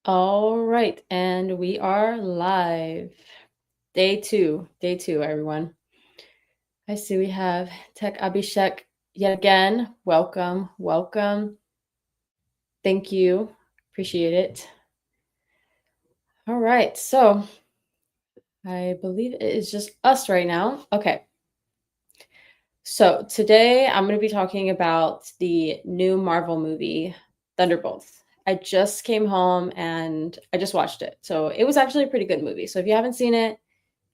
All right, and we are live. Day two, everyone. I see we have Tech Abhishek yet again. Welcome, welcome. Thank you. Appreciate it. All right, so I believe it is just us right now. Okay, so today I'm going to be talking about the new Marvel movie, Thunderbolts. I just came home and I just watched it. So it was actually a pretty good movie. So if you haven't seen it,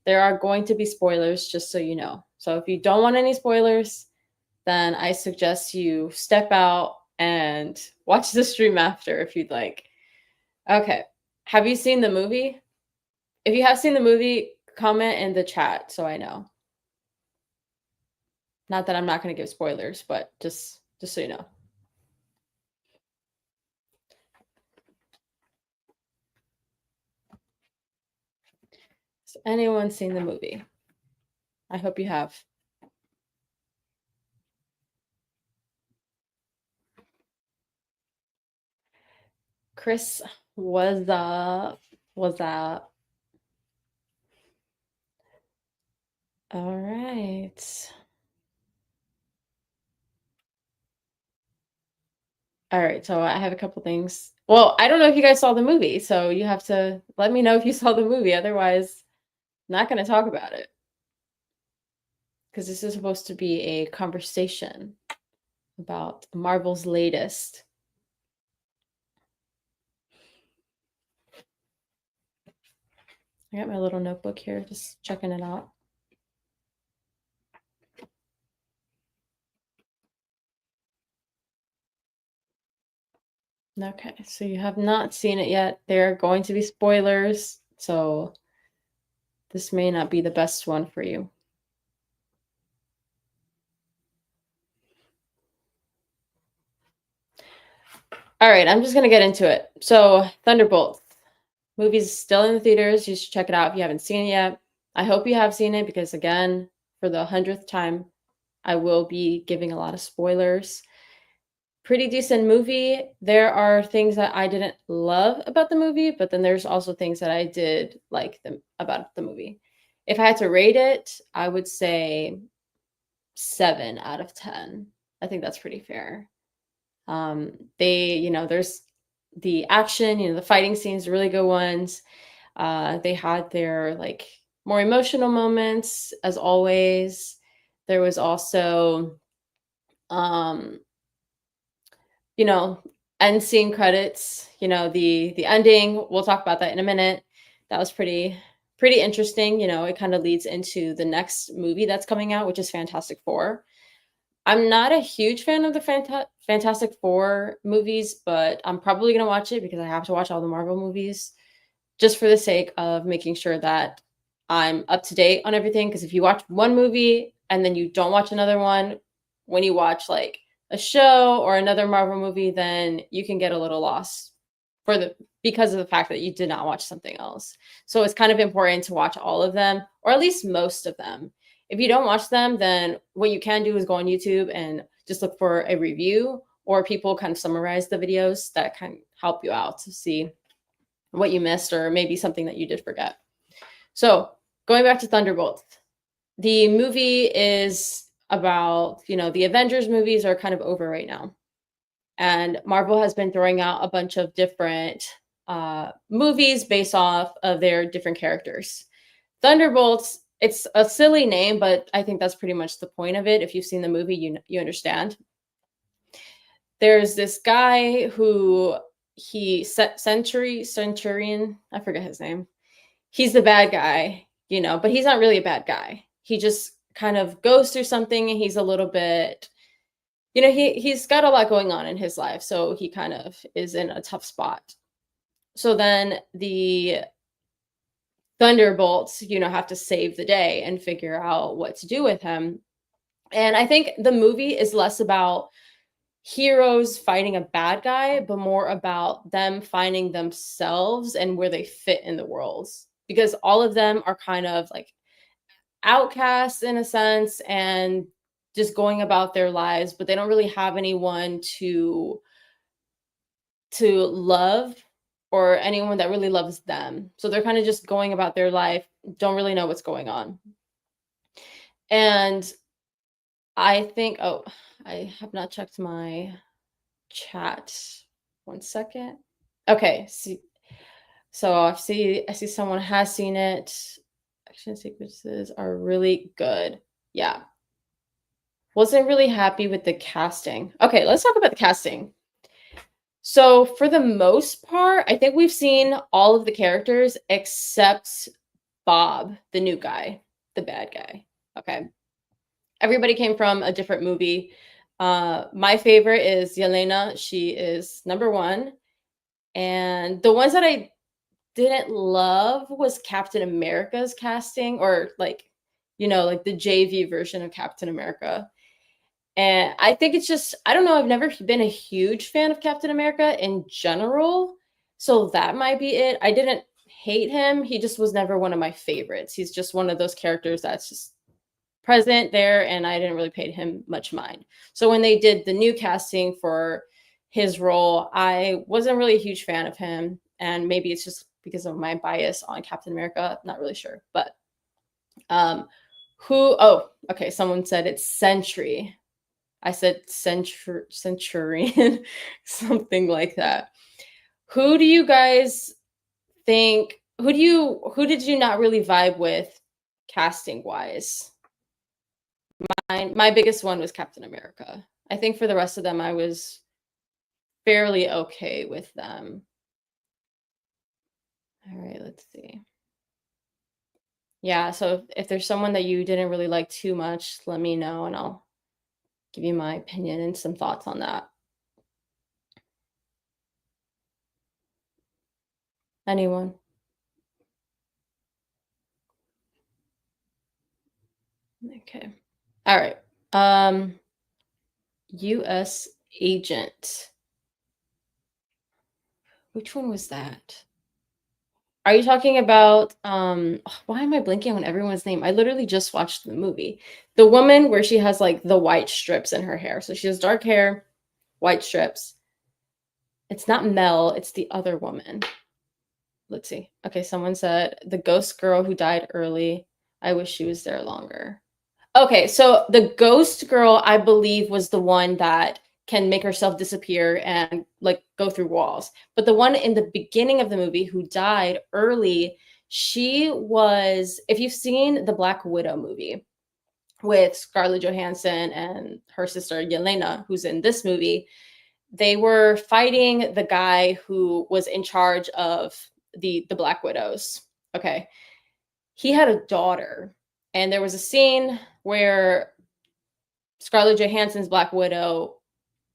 there are going to be spoilers, just so you know. So if you don't want any spoilers, then I suggest you step out and watch the stream after if you'd like. Okay. Have you seen the movie? If you have seen the movie, comment in the chat so I know. Not that I'm not going to give spoilers, but just so you know. Has anyone seen the movie? I hope you have. Chris, was up? Was up? All right. All right, so I have a couple things. Well, I don't know if you guys saw the movie, so you have to let me know if you saw the movie. Otherwise, I'm not going to talk about it because this is supposed to be a conversation about Marvel's latest. I got my little notebook here, just checking it out. Okay, so you have not seen it yet. There are going to be spoilers, so this may not be the best one for you. All right, I'm just going to get into it. So, Thunderbolts. Movie's still in the theaters. You should check it out if you haven't seen it yet. I hope you have seen it because, again, for the 100th time, I will be giving a lot of spoilers. Pretty decent movie. There are things that I didn't love about the movie, but then there's also things that I did like about the movie. If I had to rate it, I would say 7 out of 10. I think that's pretty fair. There's the action, the fighting scenes, really good ones. They had their like more emotional moments as always. There was also you know, end scene credits, the ending. We'll talk about that in a minute. That was pretty interesting. It kind of leads into the next movie that's coming out, which is Fantastic Four. I'm not a huge fan of the Fantastic Four movies, but I'm probably going to watch it because I have to watch all the Marvel movies just for the sake of making sure that I'm up to date on everything. Because if you watch one movie and then you don't watch another one, when you watch like a show or another Marvel movie, then you can get a little lost because of the fact that you did not watch something else. So it's kind of important to watch all of them, or at least most of them. If you don't watch them, then what you can do is go on YouTube and just look for a review, or people kind of summarize the videos that can help you out to see what you missed or maybe something that you did forget. So going back to Thunderbolts, the movie is about, the Avengers movies are kind of over right now. And Marvel has been throwing out a bunch of different movies based off of their different characters. Thunderbolts, it's a silly name, but I think that's pretty much the point of it. If you've seen the movie, you understand. There's this guy who Centurion, I forget his name. He's the bad guy, but he's not really a bad guy. He just kind of goes through something and he's a little bit, he's got a lot going on in his life. So he kind of is in a tough spot. So then the Thunderbolts, have to save the day and figure out what to do with him. And I think the movie is less about heroes fighting a bad guy, but more about them finding themselves and where they fit in the world. Because all of them are kind of like outcasts in a sense and just going about their lives, but they don't really have anyone to love or anyone that really loves them. So they're kind of just going about their life, don't really know what's going on. And I think, oh, I have not checked my chat. One second. Okay, so I see someone has seen it. Action sequences are really good. Yeah. Wasn't really happy with the casting. Okay, let's talk about the casting. So for the most part, I think we've seen all of the characters except Bob, the new guy, the bad guy. Okay. Everybody came from a different movie. My favorite is Yelena. She is number one. And the ones that I didn't love was Captain America's casting, or like, like the JV version of Captain America. And I think it's just, I don't know, I've never been a huge fan of Captain America in general. So that might be it. I didn't hate him. He just was never one of my favorites. He's just one of those characters that's just present there, and I didn't really pay him much mind. So when they did the new casting for his role, I wasn't really a huge fan of him. And maybe it's just because of my bias on Captain America. Not really sure. But um oh, okay, someone said it's Sentry. I said Centurion, something like that. Who do you guys think? Who did you not really vibe with, casting wise? My biggest one was Captain America. I think for the rest of them, I was fairly okay with them. All right, let's see. Yeah, so if there's someone that you didn't really like too much, let me know and I'll give you my opinion and some thoughts on that. Anyone? Okay. All right. US agent. Which one was that? Are you talking about why am I blanking on everyone's name? I literally just watched the movie. The woman where she has like the white strips in her hair. So she has dark hair, white strips. It's not Mel, it's the other woman. Let's see. Okay, someone said the ghost girl who died early. I wish she was there longer. Okay, so the ghost girl, I believe, was the one that can make herself disappear and like go through walls. But the one in the beginning of the movie who died early, she was, if you've seen the Black Widow movie with Scarlett Johansson and her sister Yelena, who's in this movie, they were fighting the guy who was in charge of the Black Widows. Okay. He had a daughter, and there was a scene where Scarlett Johansson's Black Widow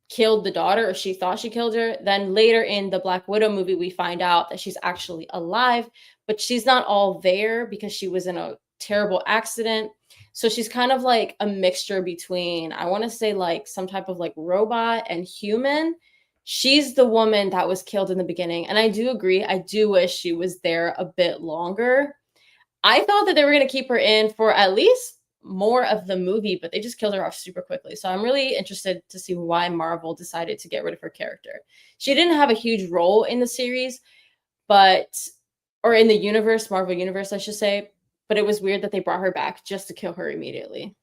killed the daughter, or she thought she killed her. Then later in the Black Widow movie, we find out that she's actually alive, but she's not all there because she was in a terrible accident. So she's kind of like a mixture between, I want to say, like some type of like robot and human. She's the woman that was killed in the beginning. And I do agree. I do wish she was there a bit longer. I thought that they were going to keep her in for at least more of the movie, but they just killed her off super quickly. So I'm really interested to see why Marvel decided to get rid of her character. She didn't have a huge role in the series, or in the universe, Marvel universe, I should say, but it was weird that they brought her back just to kill her immediately.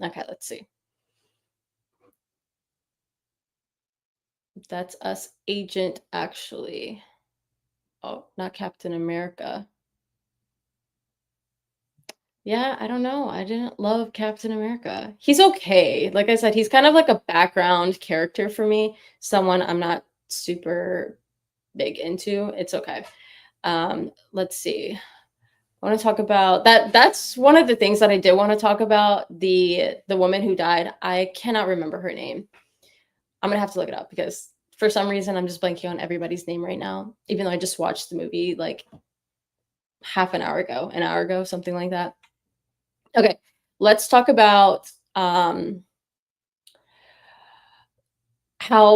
Okay, let's see. That's us, Agent, actually. Oh, not Captain America. Yeah, I don't know. I didn't love Captain America. He's okay. Like I said, he's kind of like a background character for me. Someone I'm not super big into. It's okay. Let's see. I want to talk about that. That's one of the things that I did want to talk about. The woman who died. I cannot remember her name. I'm gonna have to look it up because for some reason I'm just blanking on everybody's name right now, even though I just watched the movie like half an hour ago, something like that. Okay, let's talk about how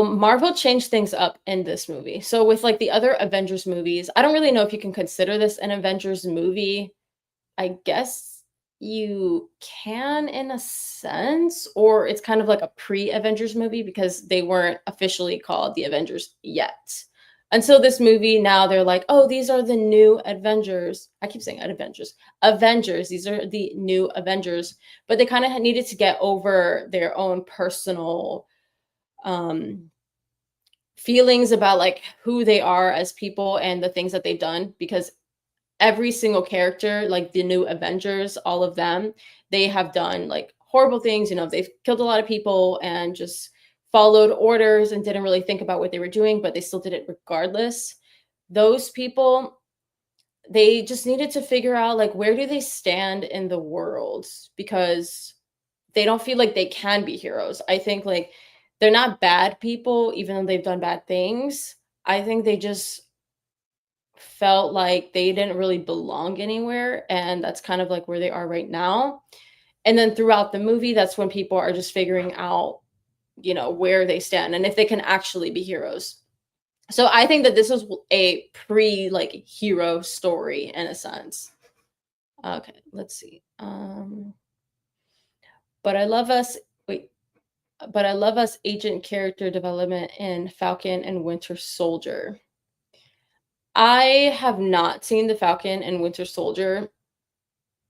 Marvel changed things up in this movie. So with like the other Avengers movies, I don't really know if you can consider this an Avengers movie. I guess you can in a sense, or it's kind of like a pre-Avengers movie because they weren't officially called the Avengers yet Until this movie, now they're like, "Oh, these are the new Avengers." I keep saying Avengers. Avengers, these are the new Avengers, but they kinda needed to get over their own personal, um, feelings about, like, who they are as people and the things that they've done, because every single character, like the new Avengers, all of them, they have done like horrible things. They've killed a lot of people and just followed orders and didn't really think about what they were doing, but they still did it regardless. Those people, they just needed to figure out like where do they stand in the world, because they don't feel like they can be heroes. I think like they're not bad people, even though they've done bad things. I think they just felt like they didn't really belong anywhere, and that's kind of like where they are right now. And then throughout the movie, that's when people are just figuring out, where they stand and if they can actually be heroes. So I think that this was a pre like hero story in a sense. Okay, let's see. But I love us wait, but I love us agent character development in Falcon and Winter Soldier. I have not seen the Falcon and Winter Soldier.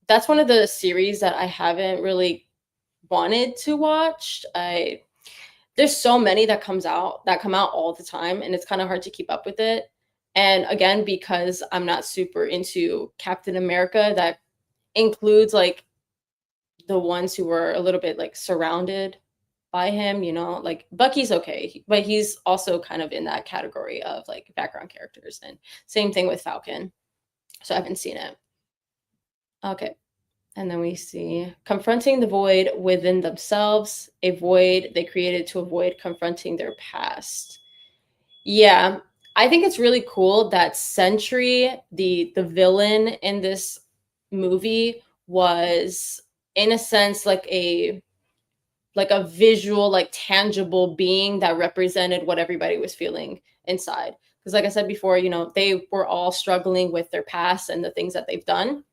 That's one of the series that I haven't really wanted to watch. I There's so many that come out all the time, and it's kinda hard to keep up with it. And again, because I'm not super into Captain America, that includes, like, the ones who were a little bit, like, surrounded by him, like, Bucky's okay, but he's also kind of in that category of, like, background characters, and same thing with Falcon. So I haven't seen it. Okay. And then we see confronting the void within themselves, a void they created to avoid confronting their past. Yeah, I think it's really cool that Sentry, the villain in this movie, was in a sense like a visual, like tangible being that represented what everybody was feeling inside. Because like I said before, they were all struggling with their past and the things that they've done.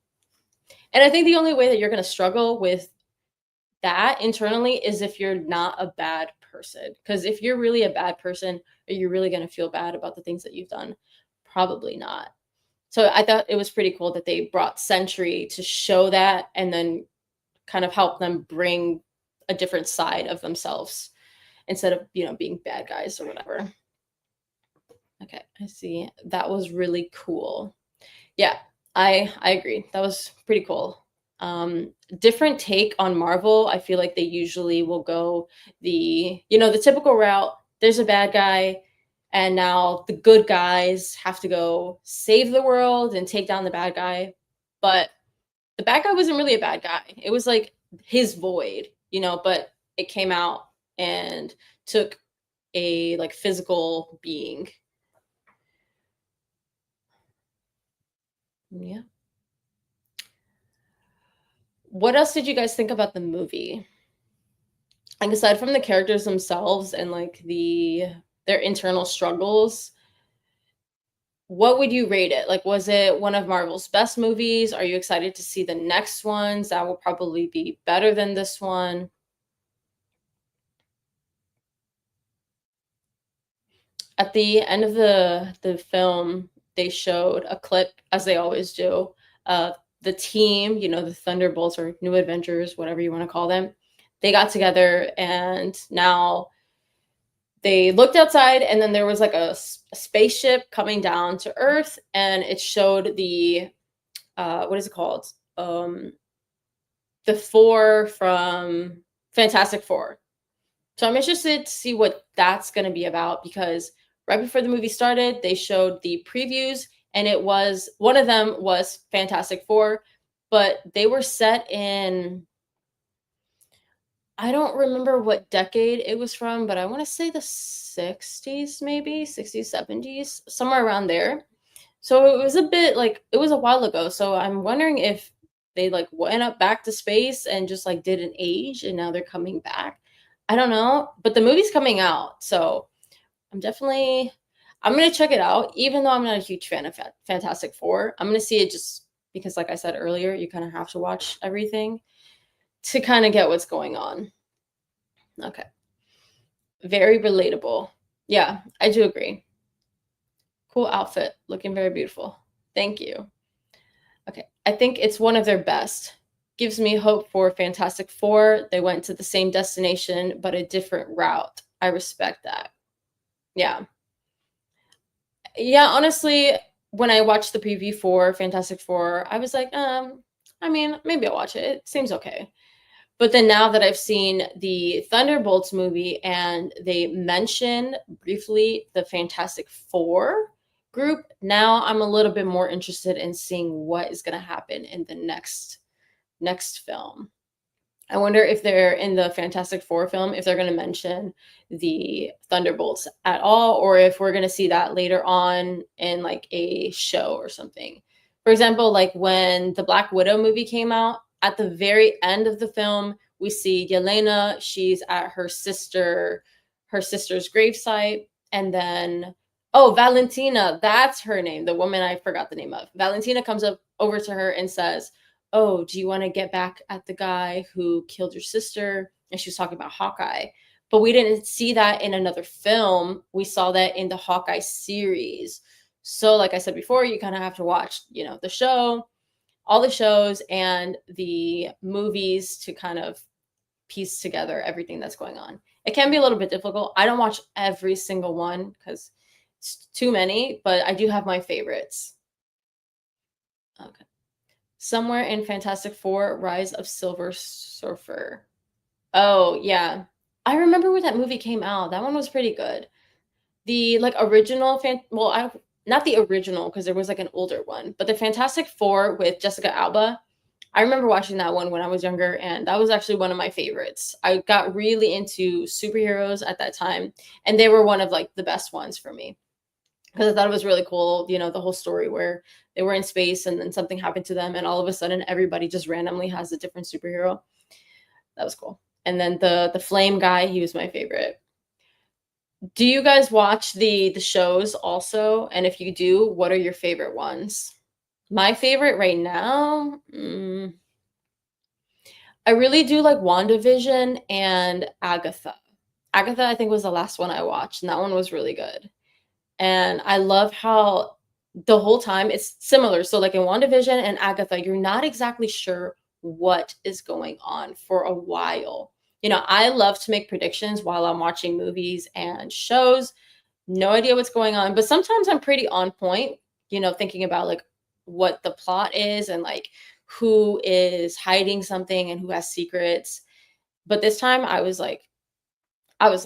And I think the only way that you're going to struggle with that internally is if you're not a bad person. Because if you're really a bad person, are you really going to feel bad about the things that you've done? Probably not. So I thought it was pretty cool that they brought Sentry to show that and then kind of help them bring a different side of themselves instead of, being bad guys or whatever. Okay, I see. That was really cool. Yeah, I agree. That was pretty cool. Different take on Marvel. I feel like they usually will go the typical route. There's a bad guy, and now the good guys have to go save the world and take down the bad guy. But the bad guy wasn't really a bad guy. It was like his void, but it came out and took a like physical being. Yeah. What else did you guys think about the movie? Like, aside from the characters themselves and, like, their internal struggles, what would you rate it? Like, was it one of Marvel's best movies? Are you excited to see the next ones that will probably be better than this one? At the end of the film, they showed a clip, as they always do, of the team, the Thunderbolts or New Avengers, whatever you wanna call them. They got together, and now they looked outside, and then there was like a spaceship coming down to Earth, and it showed what is it called? The four from Fantastic Four. So I'm interested to see what that's going to be about, because right before the movie started, they showed the previews, and it was one of them was Fantastic Four, but they were set in, I don't remember what decade it was from, but I wanna say the '60s maybe, '60s, '70s, somewhere around there. So it was a bit like it was a while ago, so I'm wondering if they, like, went up back to space and just, like, didn't age and now they're coming back. I don't know, but the movie's coming out, so I'm gonna check it out, even though I'm not a huge fan of Fantastic Four. I'm gonna see it just because, like I said earlier, you kinda have to watch everything to kinda get what's going on. Okay. Very relatable. Yeah, I do agree. Cool outfit, looking very beautiful. Thank you. Okay, I think it's one of their best. Gives me hope for Fantastic Four. They went to the same destination, but a different route. I respect that. Yeah. Yeah, honestly, when I watched the preview for Fantastic Four, I was like, I mean, maybe I'll watch it. It seems okay. But then now that I've seen the Thunderbolts movie and they mention briefly the Fantastic Four group, now I'm a little bit more interested in seeing what is going to happen in the next film. I wonder if they're in the Fantastic Four film, if they're gonna mention the Thunderbolts at all, or if we're gonna see that later on in, like, a show or something. For example, like, when the Black Widow movie came out, at the very end of the film, we see Yelena, she's at her sister's gravesite, and then oh, Valentina, that's her name, the woman I forgot the name of. Valentina comes up over to her and says, "Oh, do you want to get back at the guy who killed your sister?" And she was talking about Hawkeye. But we didn't see that in another film. We saw that in the Hawkeye series. So, like I said before, you kind of have to watch, the show, all the shows, and the movies to kind of piece together everything that's going on. It can be a little bit difficult. I don't watch every single one because it's too many, but I do have my favorites. Okay. Somewhere in Fantastic Four: Rise of Silver Surfer. Oh, yeah. I remember when that movie came out. That one was pretty good. The, like, original I not the original because there was, like, an older one, but the Fantastic Four with Jessica Alba, I remember watching that one when I was younger, and that was actually one of my favorites. I got really into superheroes at that time, and they were one of, like, the best ones for me. Because I thought it was really cool, the whole story where they were in space and then something happened to them, and all of a sudden everybody just randomly has a different superhero. That was cool. And then the flame guy, he was my favorite. Do you guys watch the shows also? And if you do, what are your favorite ones? My favorite right now, I really do like WandaVision and Agatha. Agatha, I think, was the last one I watched, and that one was really good. And I love how the whole time it's similar. So, like in WandaVision and Agatha, you're not exactly sure what is going on for a while. I love to make predictions while I'm watching movies and shows. No idea what's going on, but sometimes I'm pretty on point, thinking about like what the plot is and like who is hiding something and who has secrets. But this time I was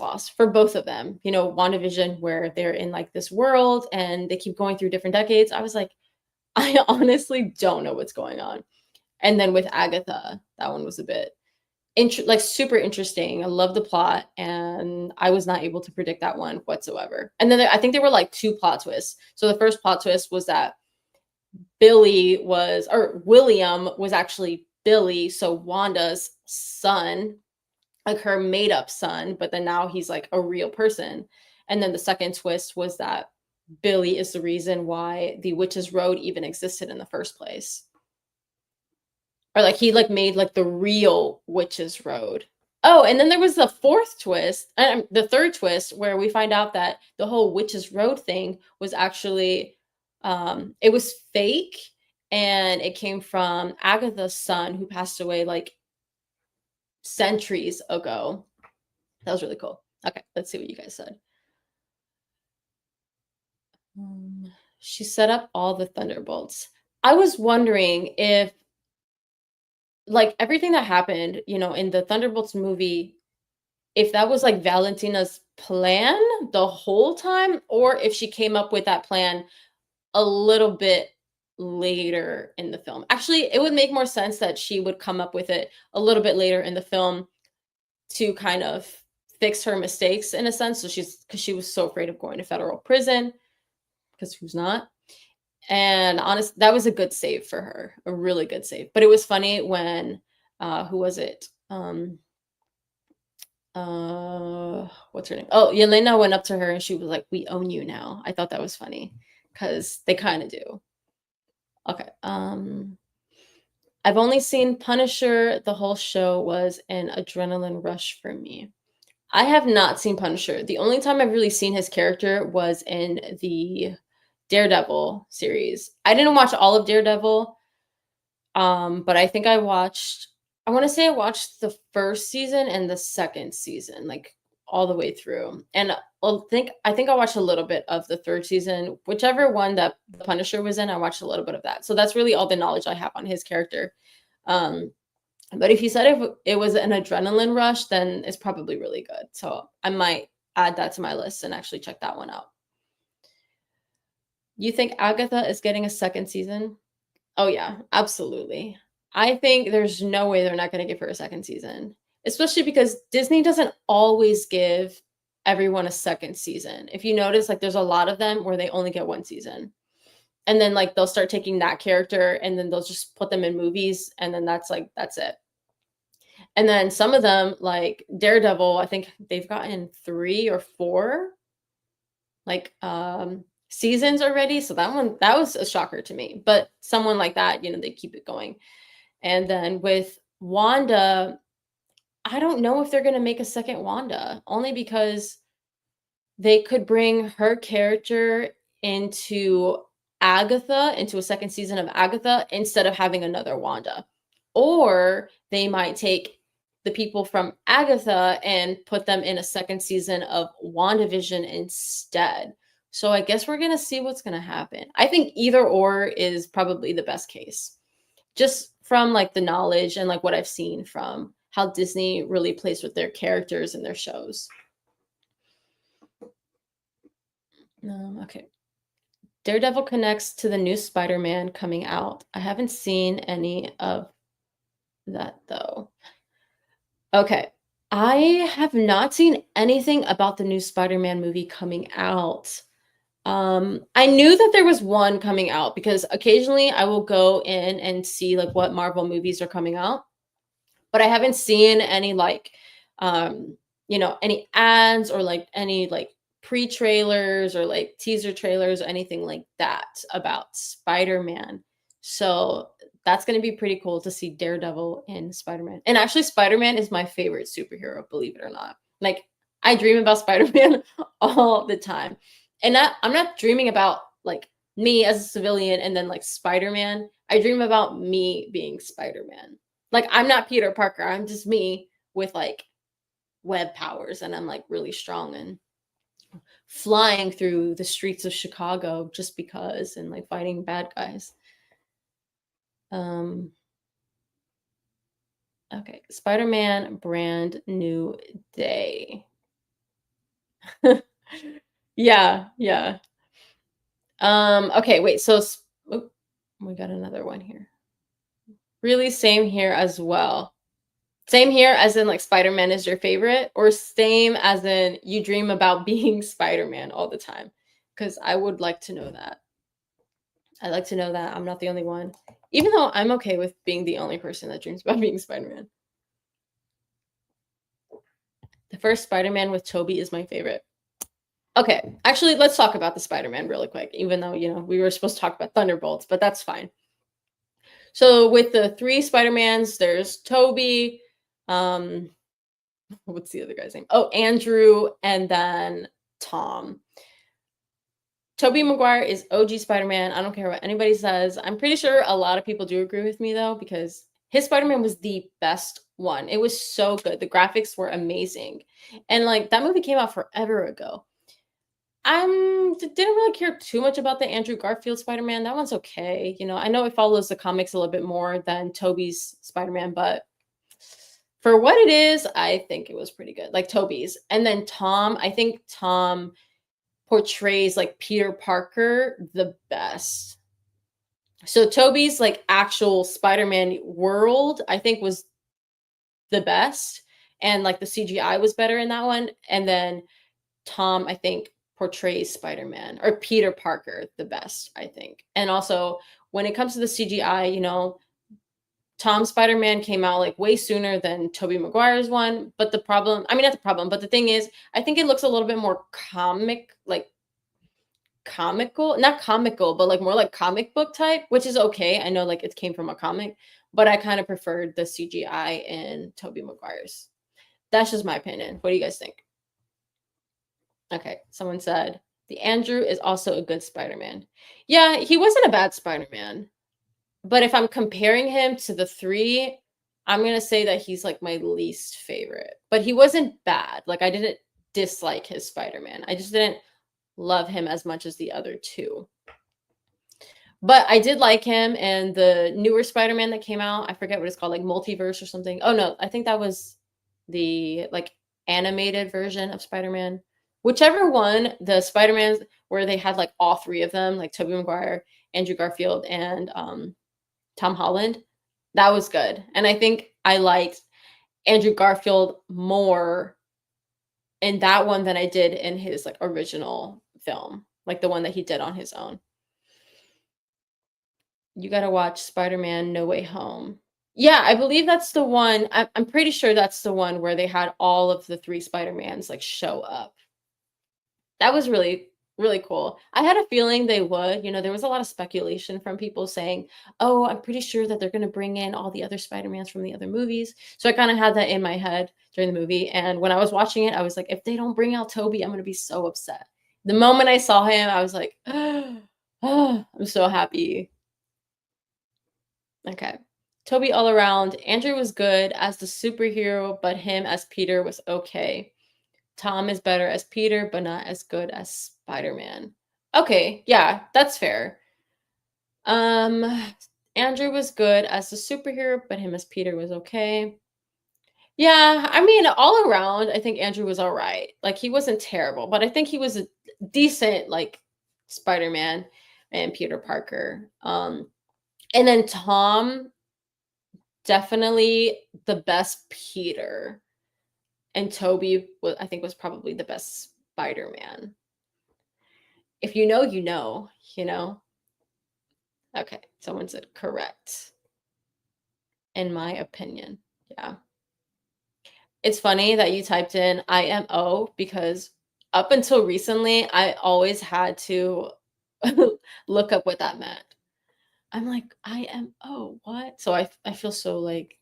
lost for both of them. WandaVision, where they're in like this world and they keep going through different decades. I was like, I honestly don't know what's going on. And then with Agatha, that one was a bit like super interesting. I love the plot, and I was not able to predict that one whatsoever. And then I think there were like two plot twists. So the first plot twist was that William was actually Billy, so Wanda's son, like her made up son, but then now he's like a real person. And then the second twist was that Billy is the reason why the Witch's Road even existed in the first place. Or like he like made like the real Witch's Road. Oh, and then there was the fourth twist, the third twist, where we find out that the whole Witch's Road thing was actually it was fake, and it came from Agatha's son who passed away like centuries ago. That was really cool. Okay, let's see what you guys said. She set up all the Thunderbolts. I was wondering if, like, everything that happened, in the Thunderbolts movie, if that was like Valentina's plan the whole time, or if she came up with that plan a little bit later in the film. Actually, it would make more sense that she would come up with it a little bit later in the film to kind of fix her mistakes in a sense. So because she was so afraid of going to federal prison, because who's not? And honest, that was a good save for her, a really good save. But it was funny when, who was it? What's her name? Oh, Yelena went up to her and she was like, "We own you now." I thought that was funny because they kind of do. Okay. I've only seen Punisher. The whole show was an adrenaline rush for me. I have not seen Punisher. The only time I've really seen his character was in the Daredevil series. I didn't watch all of Daredevil, but I think I want to say I watched the first season and the second season, like all the way through. And I think I watched a little bit of the third season, whichever one that the Punisher was in. I watched a little bit of that. So that's really all the knowledge I have on his character. Um, but if you said it was an adrenaline rush, then it's probably really good. So I might add that to my list and actually check that one out. You think Agatha is getting a second season? Oh, yeah, absolutely. I think there's no way they're not gonna give her a second season, especially because Disney doesn't always give everyone a second season. If you notice, like, there's a lot of them where they only get 1 season, and then, like, they'll start taking that character, and then they'll just put them in movies, and then that's it. And then some of them, like Daredevil, I think they've gotten 3 or 4, like, seasons already, so that was a shocker to me, but someone like that, they keep it going. And then with Wanda, I don't know if they're gonna make a second Wanda, only because they could bring her character into into a second season of Agatha instead of having another Wanda. Or they might take the people from Agatha and put them in a second season of WandaVision instead. So I guess we're gonna see what's gonna happen. I think either or is probably the best case. Just from like the knowledge and like what I've seen from how Disney really plays with their characters and their shows. Okay. Daredevil connects to the new Spider-Man coming out. I haven't seen any of that though. Okay. I have not seen anything about the new Spider-Man movie coming out. I knew that there was one coming out because occasionally I will go in and see like what Marvel movies are coming out, but I haven't seen any like any ads or like any like pre-trailers or like teaser trailers or anything like that about Spider-Man. So that's going to be pretty cool to see Daredevil in Spider-Man. And actually Spider-Man is my favorite superhero, believe it or not. Like I dream about Spider-Man all the time. And I'm not dreaming about like me as a civilian and then like Spider-Man. I dream about me being Spider-Man. Like I'm not Peter Parker. I'm just me with like web powers and I'm like really strong and flying through the streets of Chicago just because and like fighting bad guys. Um okay, Spider-Man brand new day. Yeah, yeah. Okay, wait. Oh, we got another one here. Really same here as well. Same here as in like Spider-Man is your favorite, or same as in you dream about being Spider-Man all the time? Because I would like to know that. I'd like to know that I'm not the only one, even though I'm okay with being the only person that dreams about being Spider-Man. The first Spider-Man with Tobey is my favorite. Okay, actually, let's talk about the Spider-Man really quick, even though, we were supposed to talk about Thunderbolts, but that's fine. So with the 3 Spider-Mans, there's Tobey, what's the other guy's name? Oh, Andrew, and then Tom. Tobey Maguire is OG Spider-Man. I don't care what anybody says. I'm pretty sure a lot of people do agree with me though, because his Spider-Man was the best one. It was so good. The graphics were amazing. And like that movie came out forever ago. Didn't really care too much about the Andrew Garfield Spider-Man. That one's okay. I know it follows the comics a little bit more than Tobey's Spider-Man, but for what it is, I think it was pretty good. Like Tobey's. And then Tom, I think Tom portrays like Peter Parker the best. So Tobey's like actual Spider-Man world, I think was the best. And like the CGI was better in that one. And then Tom, I think, portrays Spider-Man or Peter Parker the best, I think. And also when it comes to the CGI, Tom Spider-Man came out like way sooner than Tobey Maguire's one. But the problem, I mean, not the problem, but the thing is, I think it looks a little bit more comical, not comical, but like more like comic book type, which is okay. I know like it came from a comic, but I kind of preferred the CGI in Tobey Maguire's. That's just my opinion. What do you guys think? Okay, someone said The Andrew is also a good Spider-Man. Yeah, he wasn't a bad Spider-Man, but if I'm comparing him to the 3, I'm gonna say that he's, like, my least favorite, but he wasn't bad, like, I didn't dislike his Spider-Man, I just didn't love him as much as the other 2. But I did like him, and the newer Spider-Man that came out, I forget what it's called, like, Multiverse or something. Oh, no, I think that was the, like, animated version of Spider-Man. Whichever one, the Spider-Mans where they had, like, all 3 of them, like Tobey Maguire, Andrew Garfield, and, Tom Holland, that was good, and I think I liked Andrew Garfield more in that one than I did in his, like, original film, like, the one that he did on his own. You gotta watch Spider-Man: No Way Home. Yeah, I believe that's the one. I'm pretty sure that's the one where they had all of the 3 Spider-Mans, like, show up. That was really, really cool. I had a feeling they would, there was a lot of speculation from people saying, "Oh, I'm pretty sure that they're gonna bring in all the other Spider-Mans from the other movies." So I kinda had that in my head during the movie, and when I was watching it, I was like, "If they don't bring out Toby, I'm gonna be so upset." The moment I saw him, I was like, I'm so happy. Okay. Toby all around. Andrew was good as the superhero, but him as Peter was okay. Tom is better as Peter, but not as good as Spider-Man. Okay, yeah, that's fair. Um, Andrew was good as the superhero, but him as Peter was okay. Yeah, I mean, all around, I think Andrew was all right. Like, he wasn't terrible, but I think he was a decent, like, Spider-Man and Peter Parker. And then Tom, definitely the best Peter, and Toby I think was probably the best Spider-Man. If you know, you know, you know? Okay, someone said correct, in my opinion. Yeah. It's funny that you typed in IMO because up until recently, I always had to look up what that meant. I'm like, IMO, what? So I feel so like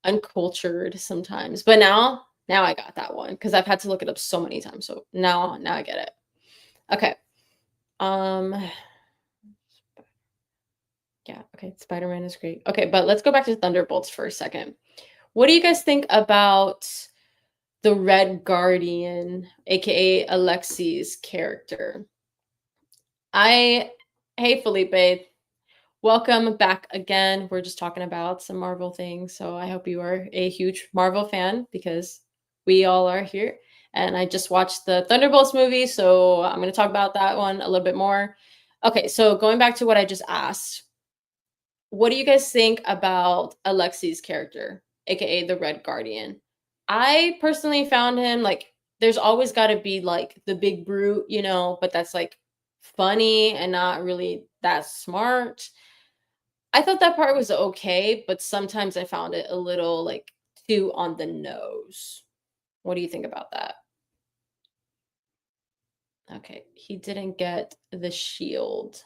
uncultured sometimes. But now I got that one because I've had to look it up so many times. So now I get it. Okay. Um yeah, okay. Spider-Man is great. Okay, but let's go back to Thunderbolts for a second. What do you guys think about the Red Guardian, aka Alexi's character? I Hey Felipe, welcome back again. We're just talking about some Marvel things. So I hope you are a huge Marvel fan because we all are here. And I just watched the Thunderbolts movie, so I'm going to talk about that one a little bit more. Okay, so going back to what I just asked, what do you guys think about Alexi's character, aka the Red Guardian? I personally found him like there's always got to be like the big brute, but that's like funny and not really that smart. I thought that part was okay, but sometimes I found it a little like too on the nose. What do you think about that? Okay, he didn't get the shield.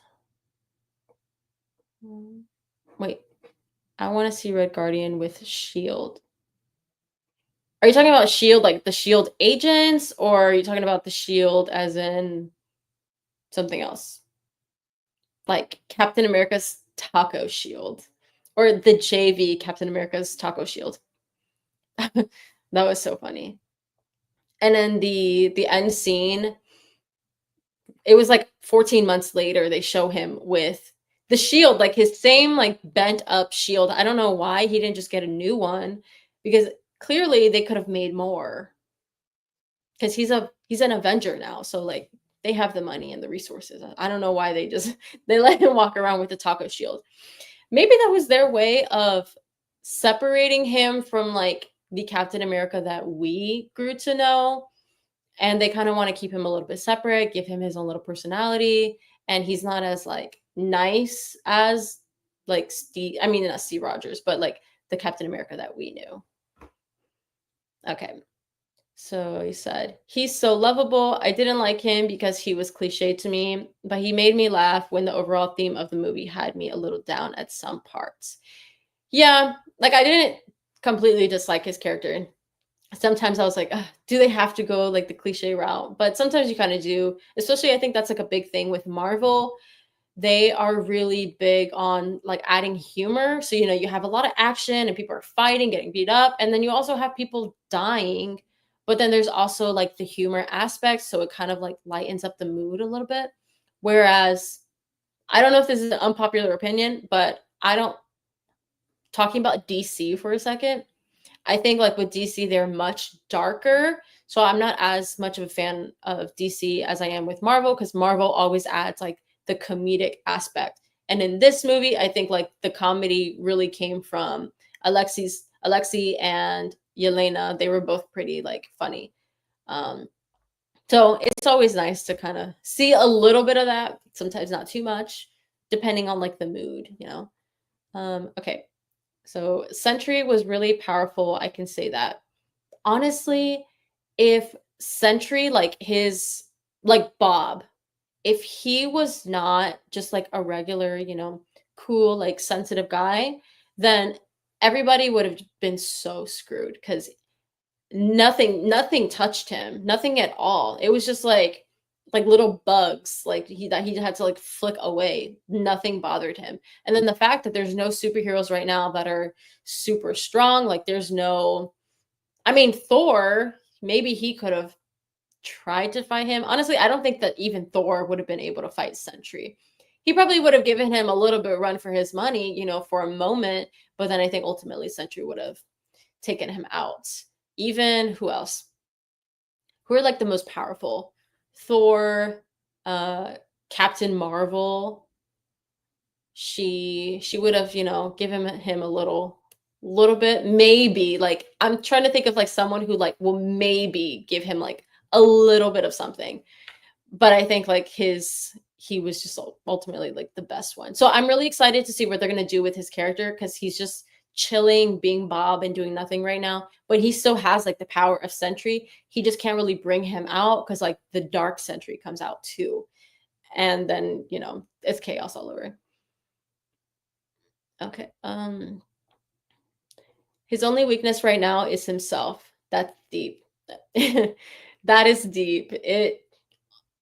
Mm, Wait, I want to see Red Guardian with shield. Are you talking about shield like the shield agents, or are you talking about the shield as in something else? Like Captain America's taco shield or the JV Captain America's taco shield. That was so funny. And then the end scene, it was like 14 months later, they show him with the shield, like his same like bent up shield. I don't know why he didn't just get a new one because clearly they could have made more because he's an Avenger now. So like they have the money and the resources. I don't know why they just they let him walk around with the taco shield. Maybe that was their way of separating him from like the Captain America that we grew to know. And they kind of want to keep him a little bit separate, give him his own little personality. And he's not as like nice as like Steve, I mean, not Steve Rogers, but like the Captain America that we knew. Okay. So he said, he's so lovable. I didn't like him because he was cliche to me, but he made me laugh when the overall theme of the movie had me a little down at some parts. Yeah, like I didn't completely dislike his character. sometimes I was like, "Ugh, do they have to go like the cliche route?" But sometimes you kind of do. Especially, I think that's like a big thing with Marvel. They are really big on like adding humor. So, you have a lot of action and people are fighting, getting beat up, and then you also have people dying. But then there's also like the humor aspect, so it kind of like lightens up the mood a little bit. Whereas I don't know if this is an unpopular opinion, but I don't talking about DC for a second. I think like with DC, they're much darker. So I'm not as much of a fan of DC as I am with Marvel because Marvel always adds like the comedic aspect. And in this movie, I think like the comedy really came from Alexi and Yelena. They were both pretty like funny. Um, so it's always nice to kind of see a little bit of that, sometimes not too much, depending on like the mood. Okay. So Sentry was really powerful. I can say that. Honestly, if Sentry, like his, like Bob, if he was not just like a regular, cool, like sensitive guy, then everybody would have been so screwed because nothing touched him, nothing at all. It was just like little bugs, like he had to like flick away. Nothing bothered him. And then the fact that there's no superheroes right now that are super strong, like there's no, I mean, Thor, maybe he could have tried to fight him. Honestly, I don't think that even Thor would have been able to fight Sentry. He probably would have given him a little bit of run for his money, for a moment, but then I think ultimately Sentry would have taken him out. Even who else? Who are like the most powerful? Thor, uh, Captain Marvel. She would have, given him a little bit, maybe. Like I'm trying to think of like someone who like will maybe give him like a little bit of something. But I think like he was just ultimately like the best one. So I'm really excited to see what they're gonna do with his character because he's just chilling, being Bob and doing nothing right now. But he still has like the power of Sentry. He just can't really bring him out because like the Dark Sentry comes out too. And then, it's chaos all over. Okay. His only weakness right now is himself. That's deep. That is deep.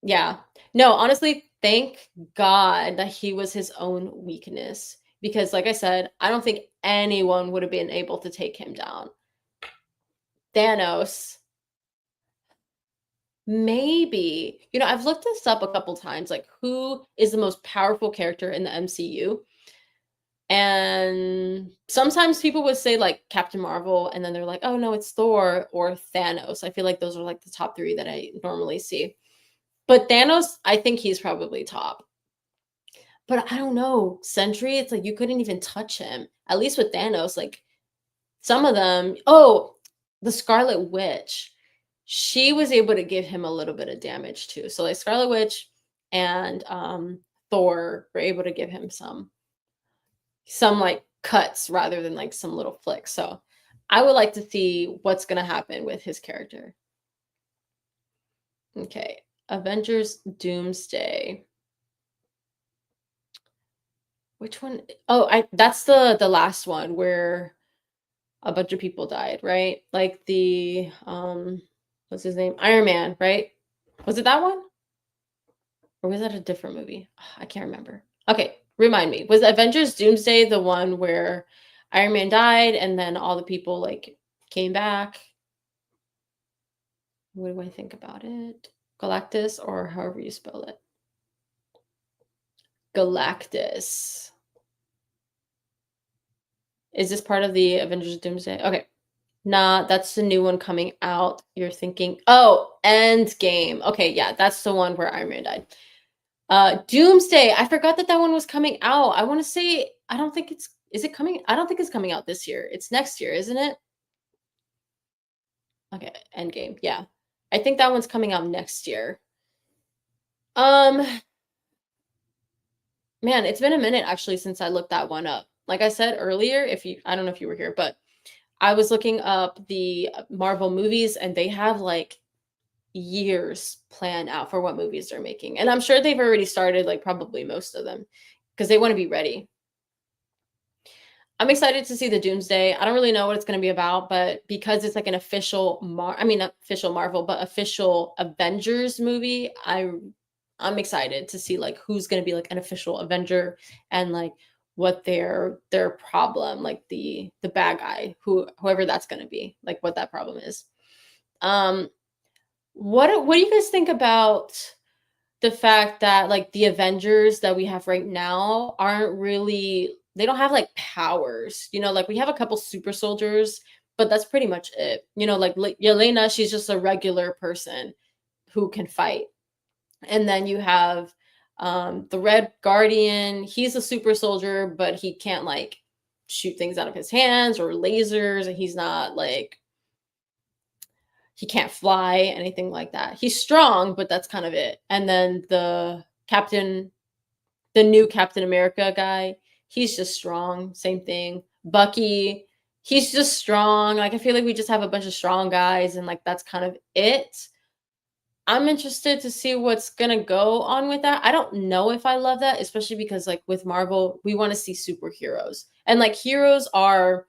Yeah. No, honestly, thank God that he was his own weakness. Because, like I said, I don't think anyone would have been able to take him down. Thanos, maybe. I've looked this up a couple times, like who is the most powerful character in the MCU? And sometimes people would say like Captain Marvel, and then they're like, oh no, it's Thor or Thanos. I feel like those are like the top three that I normally see. But Thanos, I think he's probably top. But I don't know. Sentry, it's like you couldn't even touch him. At least with Thanos, like some of them. Oh, the Scarlet Witch. She was able to give him a little bit of damage too. So like Scarlet Witch and Thor were able to give him some like cuts rather than like some little flicks. So I would like to see what's gonna happen with his character. Okay. Avengers Doomsday. Which one? Oh, I that's the last one where a bunch of people died, right? Like the what's his name? Iron Man, right? Was it that one? Or was that a different movie? I can't remember. Okay, remind me. Was Avengers Doomsday the one where Iron Man died and then all the people like came back? What do I think about it? Galactus or however you spell it. Galactus. Is this part of the Avengers Doomsday? Okay. Nah, that's the new one coming out. You're thinking, oh, Endgame. Okay, yeah, that's the one where Iron Man died. Doomsday. I forgot that that one was coming out. I want to say, I don't think it's, is it coming? I don't think it's coming out this year. It's next year, isn't it? Okay, Endgame. Yeah. I think that one's coming out next year. Um, Man, it's been a minute actually since I looked that one up. Like I said earlier, if you, I don't know if you were here, but I was looking up the Marvel movies and they have like years planned out for what movies they're making. And I'm sure they've already started like probably most of them because they want to be ready. I'm excited to see the Doomsday. I don't really know what it's gonna be about, but because it's like an I mean, not official Marvel, but official Avengers movie, I'm excited to see like who's gonna be like an official Avenger and like what their problem, like the bad guy, whoever that's gonna be, like what that problem is. Um, what do you guys think about the fact that, like, the Avengers that we have right now aren't really they don't have, like, powers, like, we have a couple super soldiers, but that's pretty much it. Like, Yelena, she's just a regular person who can fight. And then you have, the Red Guardian, he's a super soldier, but he can't, like, shoot things out of his hands or lasers, and he's not, like he can't fly, anything like that. He's strong, but that's kind of it. And then the new Captain America guy, he's just strong, same thing. Bucky, he's just strong. Like, I feel like we just have a bunch of strong guys, and like that's kind of it. I'm interested to see what's gonna go on with that. I don't know if I love that, especially because like with Marvel, we want to see superheroes. And like heroes are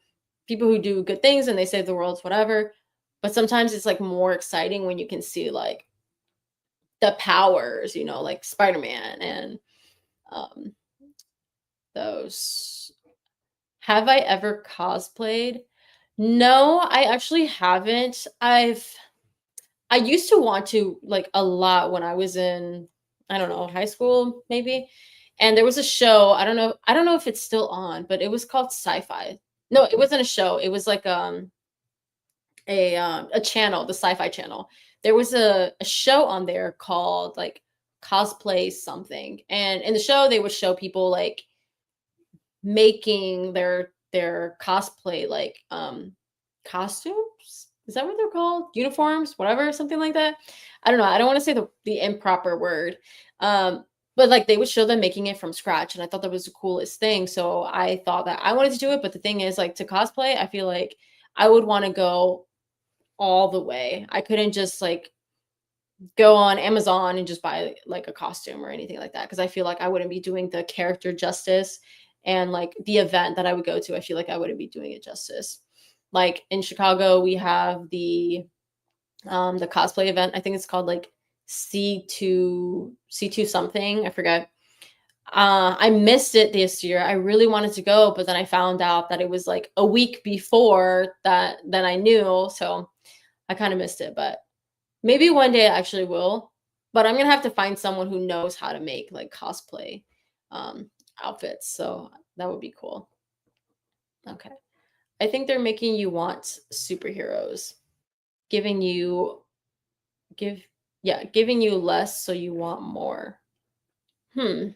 people who do good things and they save the world, whatever. But sometimes it's like more exciting when you can see like the powers, like Spider-Man and um those. Have I ever cosplayed? No, I actually haven't. I used to want to, like, a lot when I was in, I don't know, high school maybe, and there was a show, I don't know if it's still on, but it was called Sci-Fi. No, it wasn't a show, it was like, a channel, the Sci-Fi channel. There was a show on there called, like, Cosplay Something, and in the show, they would show people, like, making their cosplay, like, costumes? Is that what they're called? Uniforms? Whatever, something like that? I don't know, I don't wanna say the improper word, but, like, they would show them making it from scratch, and I thought that was the coolest thing, so I thought that I wanted to do it, but the thing is, like, to cosplay, I feel like I would wanna go all the way. I couldn't just, like, go on Amazon and just buy like a costume or anything like that because I feel like I wouldn't be doing the character justice and like the event that I would go to, I feel like I wouldn't be doing it justice. Like in Chicago, we have the cosplay event. I think it's called like C2 something. I forget. I missed it this year. I really wanted to go, but then I found out that it was like a week before that then I knew. So I kind of missed it, but maybe one day I actually will, but I'm gonna have to find someone who knows how to make like cosplay um, outfits. So that would be cool. Okay. I think they're making you want superheroes, giving you give yeah, giving you less so you want more. Hmm,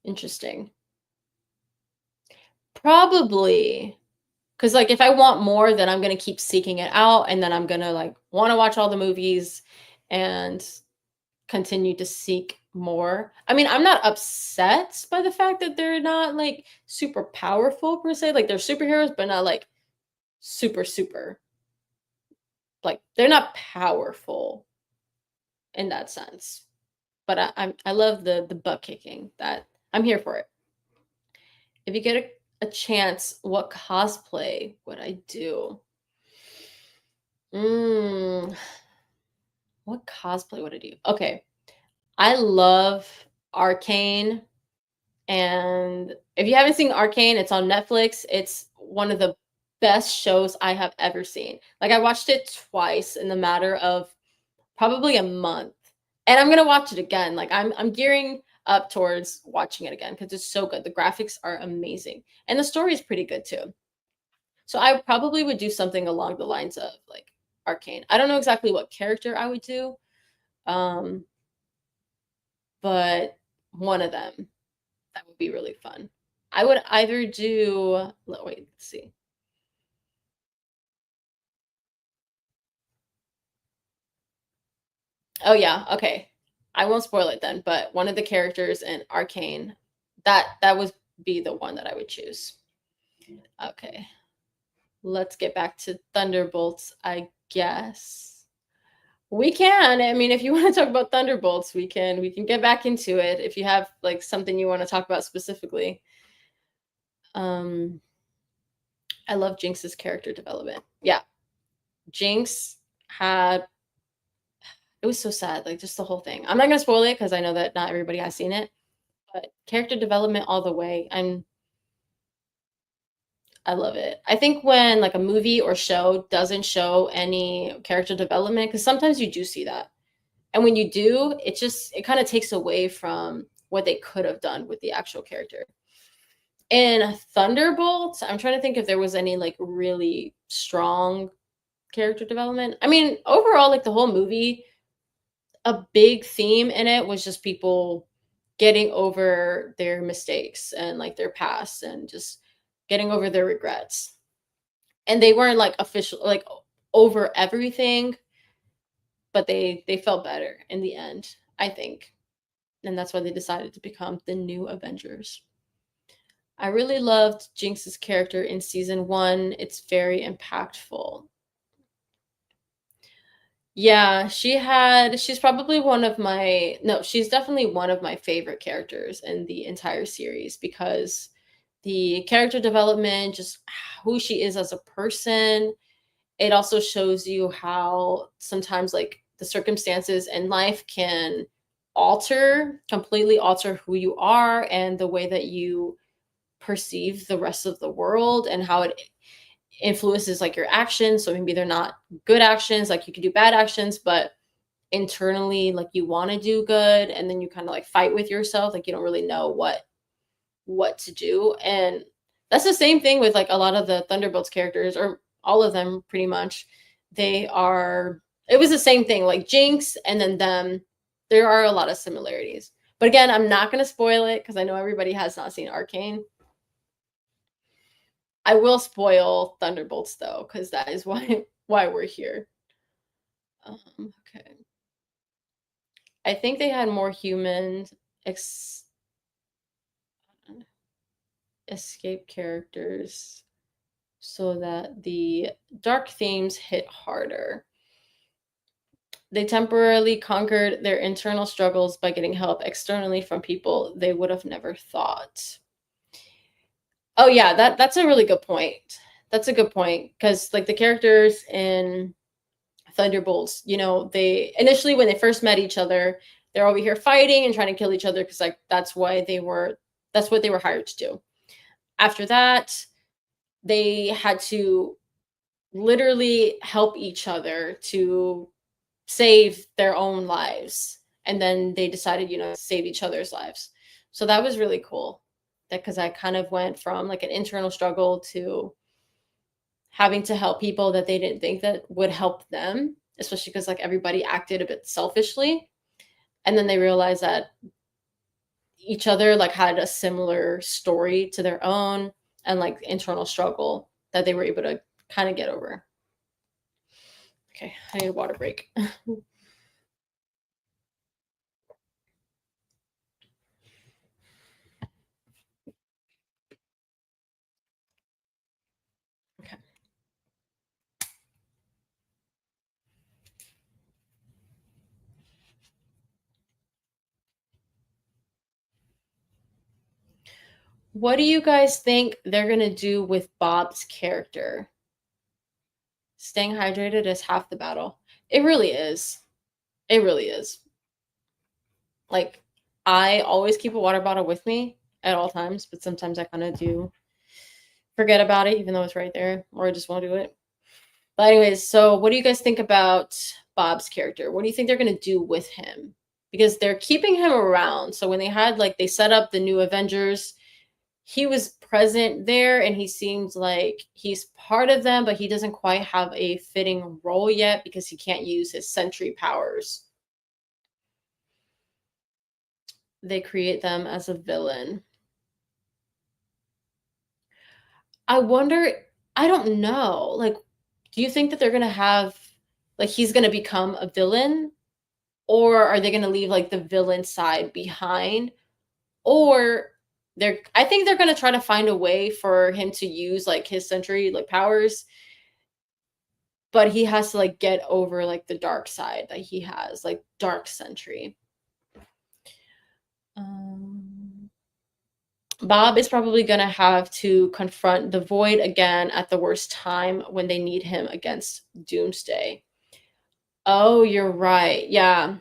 interesting. Probably because like if I want more, then I'm gonna keep seeking it out, and then I'm gonna like want to watch all the movies and continue to seek more. I mean, I'm not upset by the fact that they're not like super powerful per se. Like they're superheroes, but not like super super. Like they're not powerful in that sense. But I love the butt kicking. That I'm here for it. If you get a chance, what cosplay would I do? Mm, what cosplay would I do? Okay, I love Arcane. And if you haven't seen Arcane, it's on Netflix. It's one of the best shows I have ever seen. Like I watched it twice in the matter of probably a month. And I'm gonna watch it again. Like I'm gearing up towards watching it again because it's so good. The graphics are amazing. And the story is pretty good too. So I probably would do something along the lines of like Arcane. I don't know exactly what character I would do. Um, but one of them. That would be really fun. I would either do wait, let's see. Oh yeah, okay. I won't spoil it then, but one of the characters in Arcane, that would be the one that I would choose. Okay. Let's get back to Thunderbolts, I guess. We can. I mean, if you want to talk about Thunderbolts, we can get back into it if you have like something you want to talk about specifically. Um I love Jinx's character development. Yeah, Jinx had it was so sad, like just the whole thing. I'm not gonna spoil it because I know that not everybody has seen it, but character development all the way. I love it. I think when like a movie or show doesn't show any character development, because sometimes you do see that. And when you do, it kind of takes away from what they could have done with the actual character. In Thunderbolts, I'm trying to think if there was any like really strong character development. I mean, overall, like the whole movie, a big theme in it was just people getting over their mistakes and like their past and just getting over their regrets. And they weren't like official like over everything, but they felt better in the end, I think. And that's why they decided to become the new Avengers. I really loved Jinx's character in season 1. It's very impactful. Yeah, she's probably one of my no, she's definitely one of my favorite characters in the entire series because the character development, just who she is as a person, it also shows you how sometimes like the circumstances in life can completely alter who you are and the way that you perceive the rest of the world and how it influences like your actions. So maybe they're not good actions, like you could do bad actions, but internally like you want to do good and then you kind of like fight with yourself, like you don't really know what to do. And that's the same thing with like a lot of the Thunderbolts characters or all of them pretty much. They are it was the same thing like Jinx and then them. There are a lot of similarities. But again, I'm not going to spoil it because I know everybody has not seen Arcane. I will spoil Thunderbolts though, because that is why we're here. Okay. I think they had more humans ex- escape characters so that the dark themes hit harder. They temporarily conquered their internal struggles by getting help externally from people they would have never thought. Oh yeah, that's a really good point. That's a good point because like the characters in Thunderbolts, they initially when they first met each other, they're over here fighting and trying to kill each other because like that's what they were hired to do. After that, they had to literally help each other to save their own lives. And then they decided, to save each other's lives. So that was really cool. That because I kind of went from like an internal struggle to having to help people that they didn't think that would help them, especially because like everybody acted a bit selfishly. And then they realized that each other like had a similar story to their own and like internal struggle that they were able to kind of get over. Okay, I need a water break. Okay. What do you guys think they're gonna do with Bob's character? Staying hydrated is half the battle. It really is. It really is. Like, I always keep a water bottle with me at all times, but sometimes I kind of do forget about it, even though it's right there, or I just won't do it. But anyways, so what do you guys think about Bob's character? What do you think they're gonna do with him? Because they're keeping him around. So when they set up the new Avengers, he was present there and he seems like he's part of them, but he doesn't quite have a fitting role yet because he can't use his sentry powers. They create them as a villain. I wonder, I don't know. Like, do you think that they're gonna have like he's gonna become a villain? Or are they gonna leave like the villain side behind? Or I think they're gonna try to find a way for him to use like his sentry like powers, but he has to like get over like the dark side that he has, like dark sentry. Um, Bob is probably going to have to confront the Void again at the worst time when they need him against Doomsday. Oh, you're right. Yeah.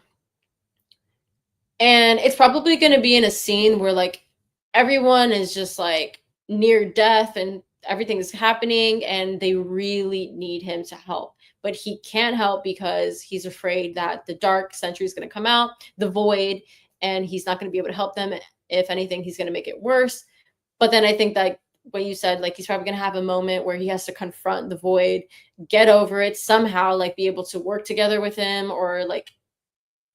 And it's probably going to be in a scene where like everyone is just like near death and everything is happening and they really need him to help. But he can't help because he's afraid that the dark century is going to come out, the void, and he's not going to be able to help them. If anything, he's going to make it worse. But then I think that what you said, like he's probably going to have a moment where he has to confront the void, get over it somehow, like be able to work together with him or like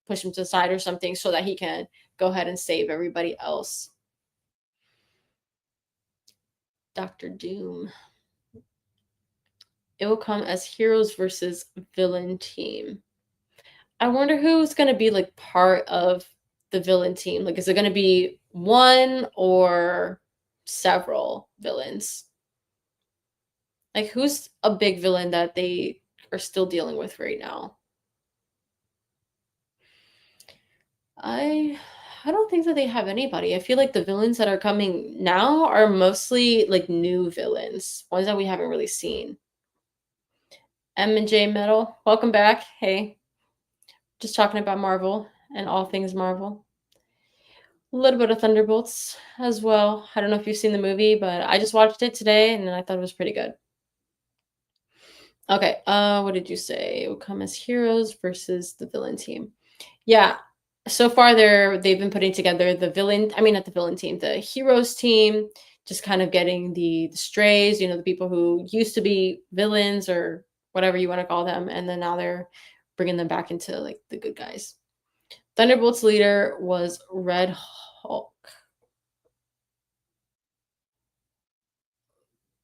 push him to the side or something so that he can go ahead and save everybody else. Dr. Doom. It will come as heroes versus villain team. I wonder who's going to be like part of the villain team. Like, is it going to be one or several villains? Like, who's a big villain that they are still dealing with right now? I I don't think that they have anybody. I feel like the villains that are coming now are mostly like new villains, ones that we haven't really seen. M and J Metal, welcome back. Hey, just talking about Marvel and all things Marvel. A little bit of Thunderbolts as well. I don't know if you've seen the movie, but I just watched it today and I thought it was pretty good. Okay, what did you say? It will come as heroes versus the villain team. Yeah. So far they've been putting together the villain, I mean not the villain team, the heroes team, just kind of getting the strays, the people who used to be villains or whatever you want to call them, and then now they're bringing them back into like the good guys. Thunderbolts leader was Red Hulk.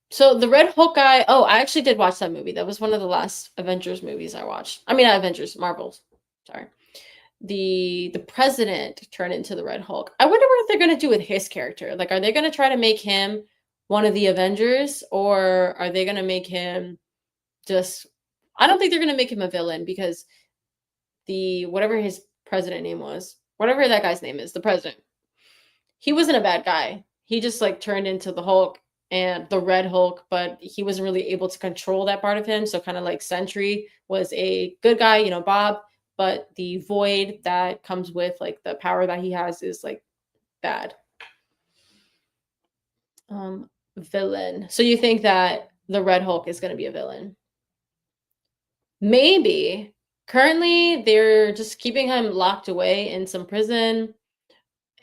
So the Red Hulk guy, oh, I actually did watch that movie. That was one of the last Avengers movies I watched. I mean, not Avengers, Marvels. Sorry. The president turned into the Red Hulk. I wonder what they're gonna do with his character. Like, are they gonna try to make him one of the Avengers, or are they gonna make him just? I don't think they're gonna make him a villain because the whatever his president name was, whatever that guy's name is, the president. He wasn't a bad guy. He just like turned into the Hulk and the Red Hulk, but he wasn't really able to control that part of him. So kind of like Sentry was a good guy, Bob, but the void that comes with like the power that he has is like bad. Villain. So you think that the Red Hulk is going to be a villain? Maybe. Currently, they're just keeping him locked away in some prison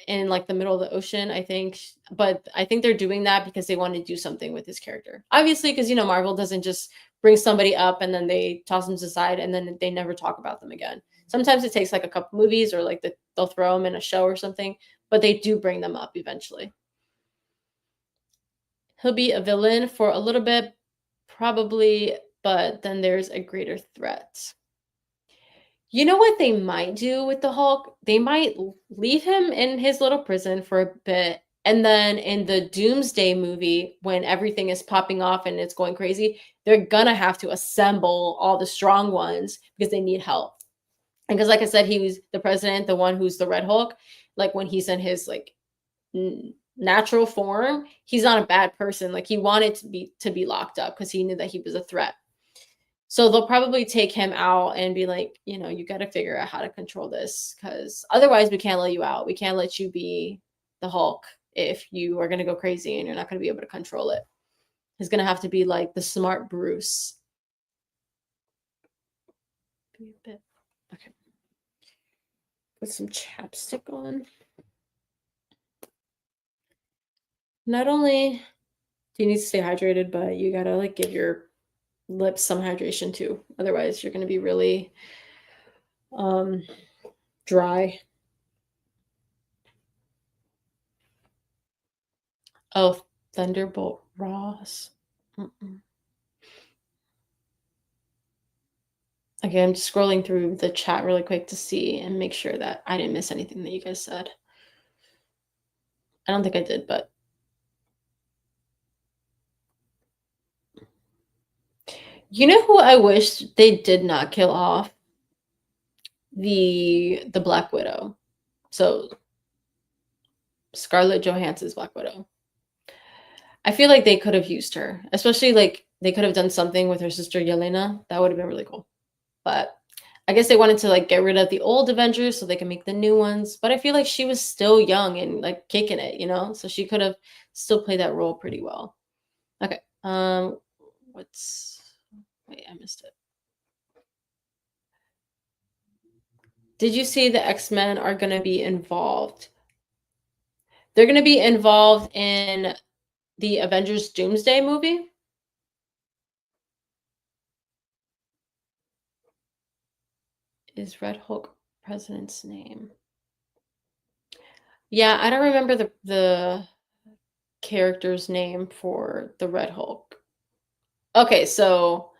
in like the middle of the ocean, I think. But I think they're doing that because they want to do something with his character. Obviously, because Marvel doesn't just bring somebody up and then they toss them to the side and then they never talk about them again. Sometimes it takes like a couple movies or like they'll throw them in a show or something, but they do bring them up eventually. He'll be a villain for a little bit, probably, but then there's a greater threat. You know what they might do with the Hulk? They might leave him in his little prison for a bit. And then in the Doomsday movie, when everything is popping off and it's going crazy, they're gonna have to assemble all the strong ones because they need help. And because, like I said, he was the president, the one who's the Red Hulk. Like when he's in his like natural form, he's not a bad person. Like he wanted to be locked up because he knew that he was a threat. So they'll probably take him out and be like, you got to figure out how to control this because otherwise we can't let you out. We can't let you be the Hulk if you are going to go crazy and you're not going to be able to control it. He's going to have to be like the smart Bruce. Okay. Put some chapstick on. Not only do you need to stay hydrated, but you got to like give your lips some hydration too. Otherwise, you're going to be really dry. Oh, Thunderbolt Ross. Okay, I'm just scrolling through the chat really quick to see and make sure that I didn't miss anything that you guys said. I don't think I did, but you know who I wish they did not kill off? The Black Widow. So Scarlett Johansson's Black Widow. I feel like they could have used her, especially like they could have done something with her sister Yelena. That would have been really cool. But I guess they wanted to like get rid of the old Avengers so they can make the new ones. But I feel like she was still young and like kicking it, you know? So she could have still played that role pretty well. Okay. What's wait, I missed it. Did you see the X-Men are gonna be involved? They're gonna be involved in the Avengers Doomsday movie. Is Red Hulk president's name? Yeah, I don't remember the character's name for the Red Hulk. Okay, so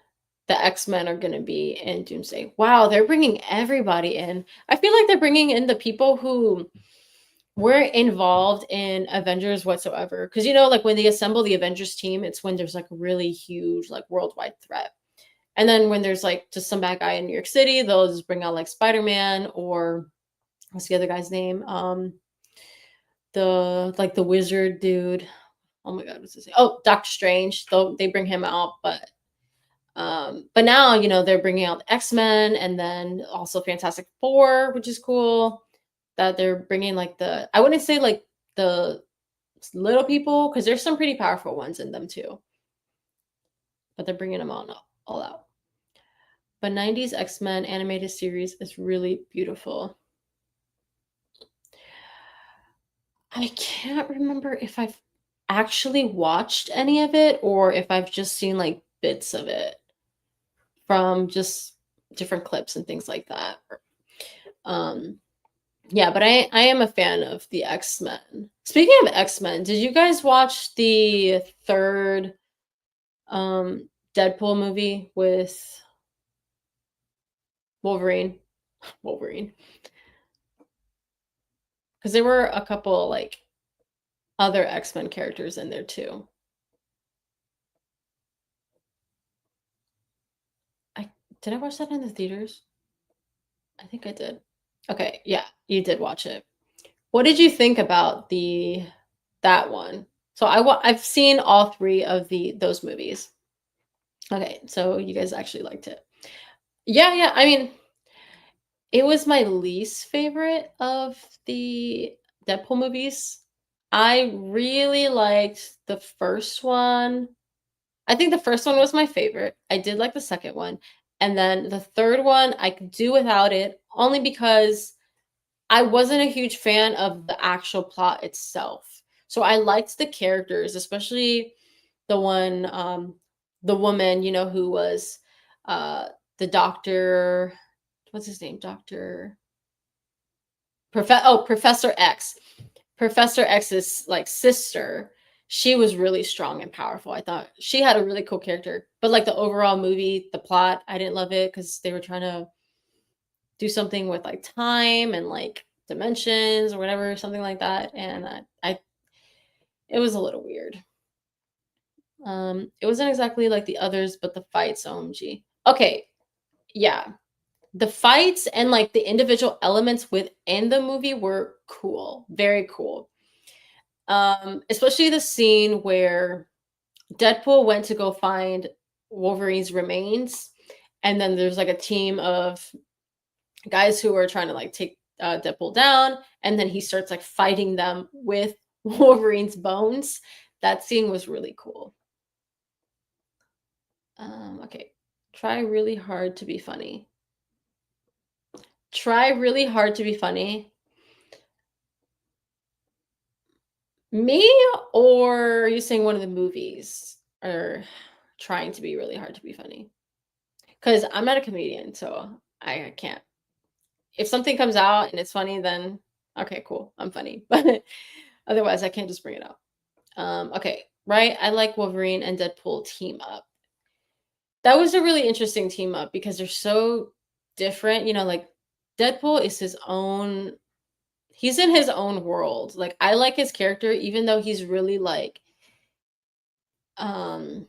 the X-Men are gonna be in Doomsday. Wow, they're bringing everybody in. I feel like they're bringing in the people who weren't involved in Avengers whatsoever. Because you know, like when they assemble the Avengers team, it's when there's like a really huge, like worldwide threat. And then when there's like just some bad guy in New York City, they'll just bring out like Spider-Man or what's the other guy's name? The like the wizard dude. Oh my god, what's his name? Oh, Doctor Strange. They bring him out, but now you know they're bringing out X-Men and then also Fantastic Four, which is cool. That they're bringing like I wouldn't say like the little people because there's some pretty powerful ones in them too, but they're bringing them all out. But 90s X-Men animated series is really beautiful. I can't remember if I've actually watched any of it or if I've just seen like bits of it from just different clips and things like that. Um, yeah, but I am a fan of the X-Men. Speaking of X-Men, did you guys watch the third Deadpool movie with Wolverine? Wolverine. Because there were a couple like other X-Men characters in there too. I did I watch that in the theaters? I think I did. Okay, yeah, you did watch it. What did you think about that one? So I've seen all three of those movies. Okay, so you guys actually liked it. Yeah, yeah. I mean, it was my least favorite of the Deadpool movies. I really liked the first one. I think the first one was my favorite. I did like the second one. And then the third one, I could do without it only because I wasn't a huge fan of the actual plot itself. So I liked the characters, especially the one, the woman, you know, who was uh the doctor, what's his name? Professor X. Professor X's like sister. She was really strong and powerful. I thought she had a really cool character. But like the overall movie, the plot, I didn't love it because they were trying to do something with like time and like dimensions or whatever, something like that. And it was a little weird. It wasn't exactly like the others, but the fights, OMG. Okay, yeah. The fights and like the individual elements within the movie were cool, very cool. Especially the scene where Deadpool went to go find Wolverine's remains, and then there's like a team of guys who are trying to like take Deadpool down, and then he starts like fighting them with Wolverine's bones. That scene was really cool. Okay, try really hard to be funny. Try really hard to be funny. Me or are you saying one of the movies are trying to be really hard to be funny? Because I'm not a comedian, so I can't. If something comes out and it's funny, then okay, cool, I'm funny. But otherwise, I can't just bring it up. Okay, right. I like Wolverine and Deadpool team up. That was a really interesting team up because they're so different. You know, like Deadpool is his own. He's in his own world. Like I like his character, even though he's really like um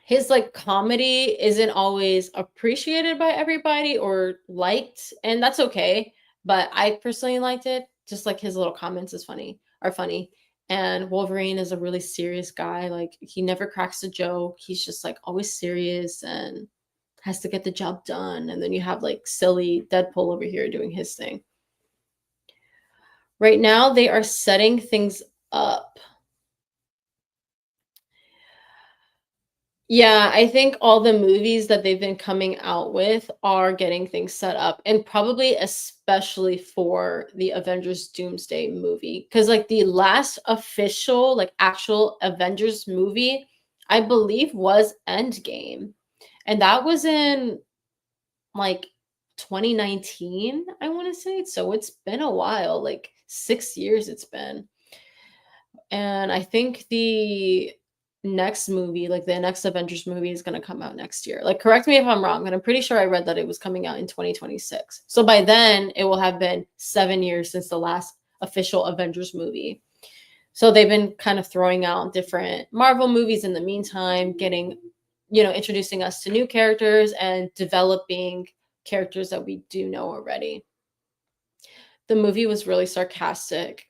his like comedy isn't always appreciated by everybody or liked, and that's okay. But I personally liked it. Just like his little comments is funny. are funny. And Wolverine is a really serious guy. Like he never cracks a joke. He's just like always serious and has to get the job done. And then you have like silly Deadpool over here doing his thing. Right now, they are setting things up. Yeah, I think all the movies that they've been coming out with are getting things set up, and probably especially for the Avengers Doomsday movie. Because, like, the last official, like, actual Avengers movie, I believe, was Endgame. And that was in, like, 2019, I want to say. So it's been a while, like 6 years it's been. And I think the next movie, like the next Avengers movie is going to come out next year. Like correct me if I'm wrong, but I'm pretty sure I read that it was coming out in 2026. So by then it will have been 7 years since the last official Avengers movie. So they've been kind of throwing out different Marvel movies in the meantime, getting, introducing us to new characters and developing characters that we do know already. The movie was really sarcastic.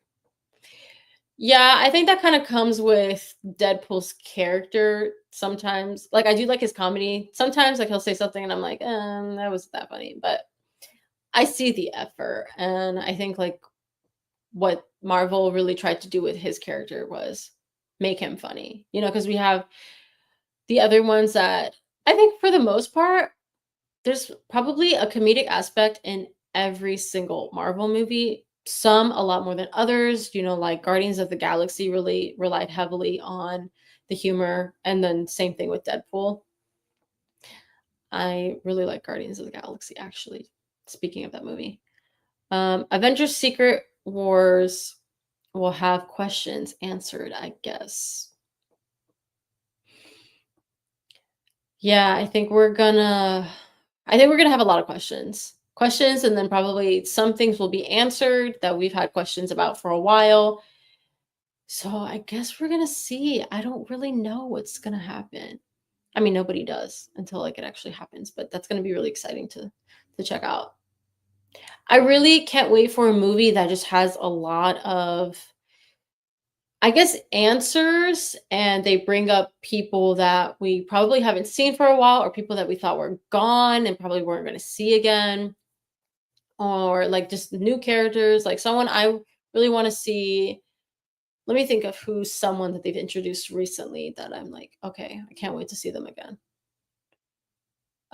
Yeah, I think that kind of comes with Deadpool's character sometimes. Like, I do like his comedy. Sometimes, like, he'll say something and I'm like, that wasn't that funny. But I see the effort. And I think, like, what Marvel really tried to do with his character was make him funny, because we have the other ones that I think for the most part, there's probably a comedic aspect in every single Marvel movie. Some a lot more than others, like Guardians of the Galaxy really relied heavily on the humor, and then same thing with Deadpool. I really like Guardians of the Galaxy, actually, speaking of that movie. Avengers Secret Wars will have questions answered, I guess. Yeah, I think we're gonna have a lot of questions. Questions, and then probably some things will be answered that we've had questions about for a while. So I guess we're gonna see. I don't really know what's gonna happen. I mean, nobody does until like it actually happens, but that's gonna be really exciting to check out. I really can't wait for a movie that just has a lot of, I guess, answers, and they bring up people that we probably haven't seen for a while, or people that we thought were gone and probably weren't going to see again, or like just new characters, like someone I really want to see. Let me think of who's someone that they've introduced recently that I'm like, okay, I can't wait to see them again.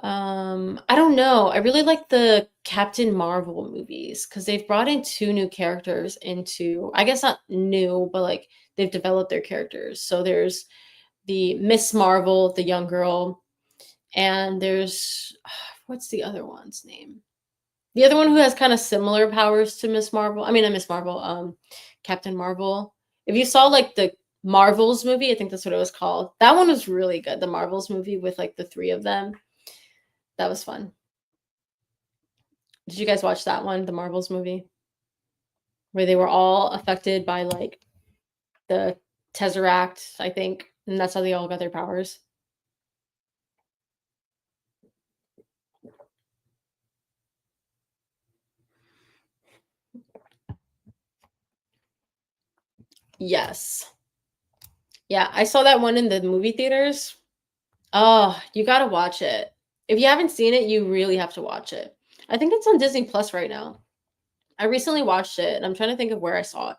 I don't know. I really like the Captain Marvel movies because they've brought in two new characters into, I guess not new, but like they've developed their characters. So there's the Miss Marvel, the young girl, and there's what's the other one's name? The other one who has kind of similar powers to Miss Marvel. I mean, not Miss Marvel, Captain Marvel. If you saw like the Marvels movie, I think that's what it was called. That one was really good. The Marvels movie with like the three of them. That was fun. Did you guys watch that one, the Marvels movie, where they were all affected by like the Tesseract, I think, and that's how they all got their powers? Yes. Yeah, I saw that one in the movie theaters. Oh, you gotta watch it. If you haven't seen it, you really have to watch it. I think it's on Disney Plus right now. I recently watched it, and I'm trying to think of where I saw it.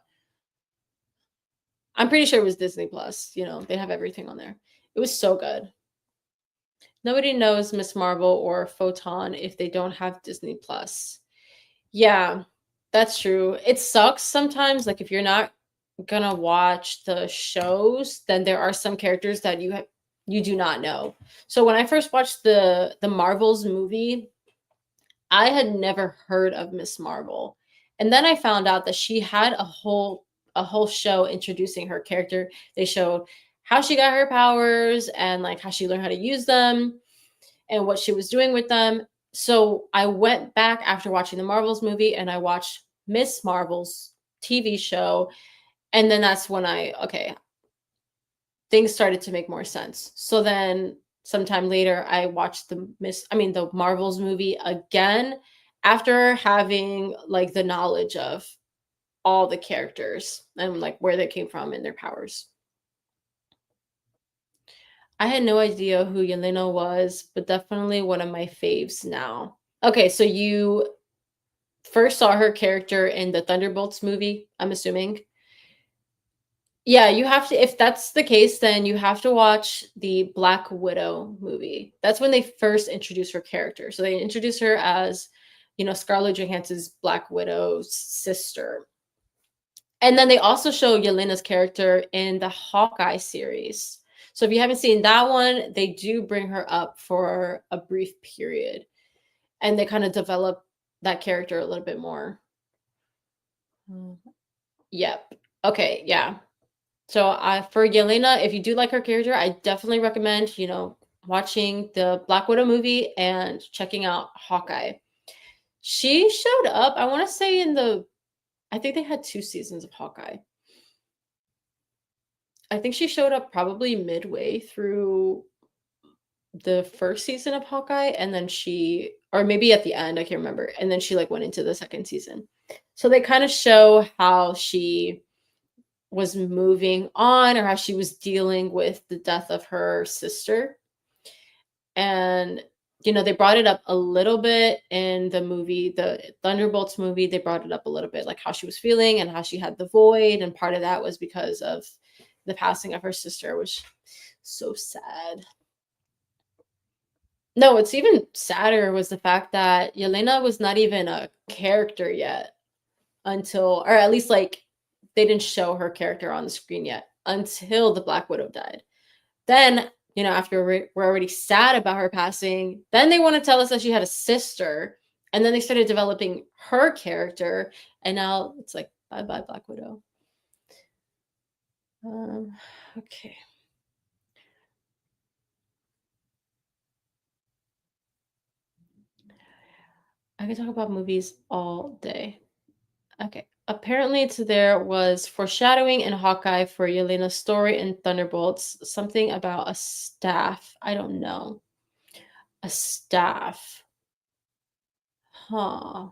I'm pretty sure it was Disney Plus. They have everything on there. It was so good. Nobody knows Miss Marvel or Photon if they don't have Disney Plus. Yeah, that's true. It sucks sometimes, like, if you're not gonna watch the shows, then there are some characters that you do not know. So when I first watched the Marvels movie, I had never heard of Miss Marvel. And then I found out that she had a whole show introducing her character. They showed how she got her powers and like how she learned how to use them and what she was doing with them. So I went back after watching the Marvels movie and I watched Miss Marvel's TV show. And then that's when okay, things started to make more sense. So then sometime later, I watched the Marvels movie again after having like the knowledge of all the characters and like where they came from and their powers. I had no idea who Yelena was, but definitely one of my faves now. Okay, so you first saw her character in the Thunderbolts movie, I'm assuming. Yeah, you have to, if that's the case, then you have to watch the Black Widow movie. That's when they first introduce her character. So they introduce her as, Scarlett Johansson's Black Widow's sister. And then they also show Yelena's character in the Hawkeye series. So if you haven't seen that one, they do bring her up for a brief period and they kind of develop that character a little bit more. Mm. Yep. Okay, yeah. So for Yelena, if you do like her character, I definitely recommend, watching the Black Widow movie and checking out Hawkeye. She showed up, I want to say I think they had 2 seasons of Hawkeye. I think she showed up probably midway through the first season of Hawkeye, and then or maybe at the end, I can't remember. And then she like went into the second season. So they kind of show how she was moving on or how she was dealing with the death of her sister. And they brought it up a little bit in the movie, the Thunderbolts movie. They brought it up a little bit, like how she was feeling and how she had the void. And part of that was because of the passing of her sister, which so sad. No, it's even sadder was the fact that Yelena was not even a character yet until, or at least like they didn't show her character on the screen yet until the Black Widow died. Then, after we're already sad about her passing, then they want to tell us that she had a sister. And then they started developing her character. And now it's like, bye bye, Black Widow. Okay. I can talk about movies all day. Okay. Apparently, there was foreshadowing in Hawkeye for Yelena's story in Thunderbolts. Something about a staff. I don't know. A staff. Huh.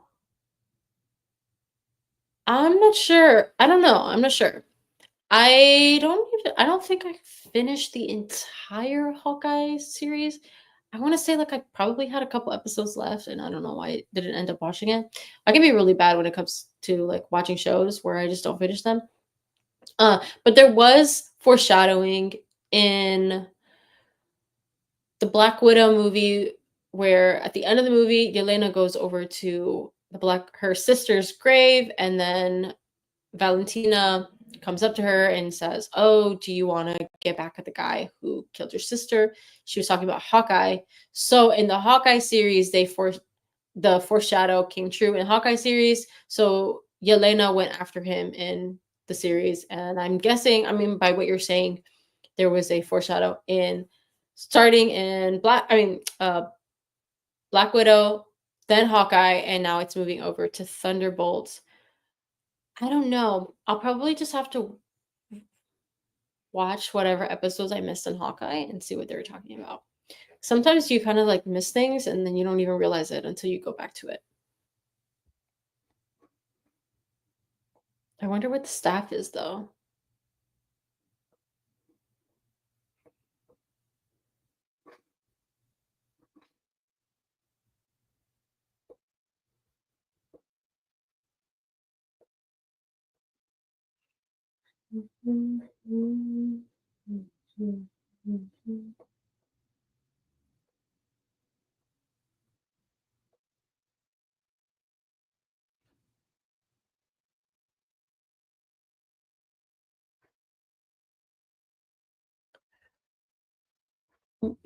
I'm not sure. I don't know. I'm not sure. I don't think I finished the entire Hawkeye series. I want to say like I probably had a couple episodes left and I don't know why I didn't end up watching it. I can be really bad when it comes to like watching shows where I just don't finish them. But there was foreshadowing in the Black Widow movie where at the end of the movie Yelena goes over to her sister's grave and then Valentina comes up to her and says, "Oh, do you want to get back at the guy who killed your sister?" She was talking about Hawkeye. So in the Hawkeye series, the foreshadow came true in Hawkeye series. So Yelena went after him in the series, and I'm guessing, I mean, by what you're saying, there was a foreshadow in starting in Black Widow, then Hawkeye, and now it's moving over to Thunderbolts. I don't know. I'll probably just have to watch whatever episodes I missed in Hawkeye and see what they were talking about. Sometimes you kind of like miss things and then you don't even realize it until you go back to it. I wonder what the staff is though.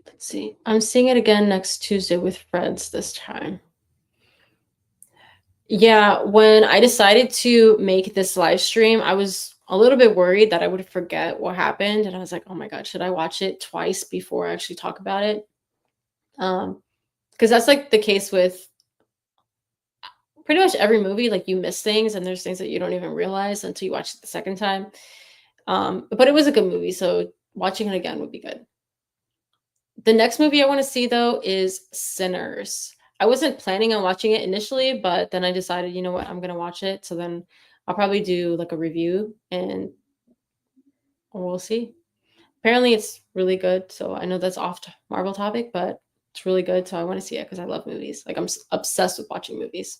Let's see. I'm seeing it again next Tuesday with friends this time. Yeah, when I decided to make this live stream, I was a little bit worried that I would forget what happened. And I was like, oh my God, should I watch it twice before I actually talk about it? Because that's like the case with pretty much every movie. Like you miss things and there's things that you don't even realize until you watch it the second time. But it was a good movie, so watching it again would be good. The next movie I want to see though is Sinners. I wasn't planning on watching it initially, but then I decided, you know what, I'm gonna watch it. So then I'll probably do like a review and we'll see. Apparently it's really good, so I know that's off Marvel topic, but it's really good, so I wanna see it because I love movies. Like, I'm obsessed with watching movies.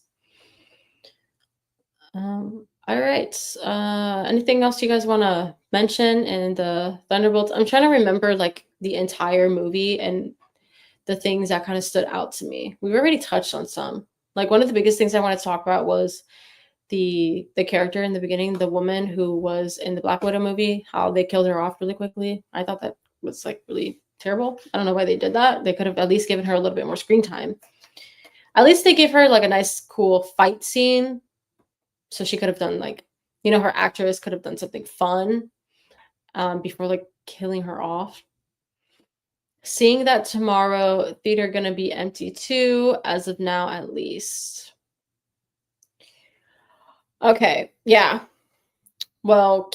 Alright, anything else you guys wanna mention in the Thunderbolts? I'm trying to remember, like, the entire movie and the things that kinda stood out to me. We've already touched on some. Like, one of the biggest things I wanted to talk about was the character in the beginning, the woman who was in the Black Widow movie, how they killed her off really quickly. I thought that was, like, really terrible. I don't know why they did that. They could have at least given her a little bit more screen time. At least they gave her, like, a nice, cool fight scene, so she could have done, like, her actress could have done something fun, before, like, killing her off. Seeing that tomorrow, theater gonna be empty too, as of now at least. Okay, yeah. Well,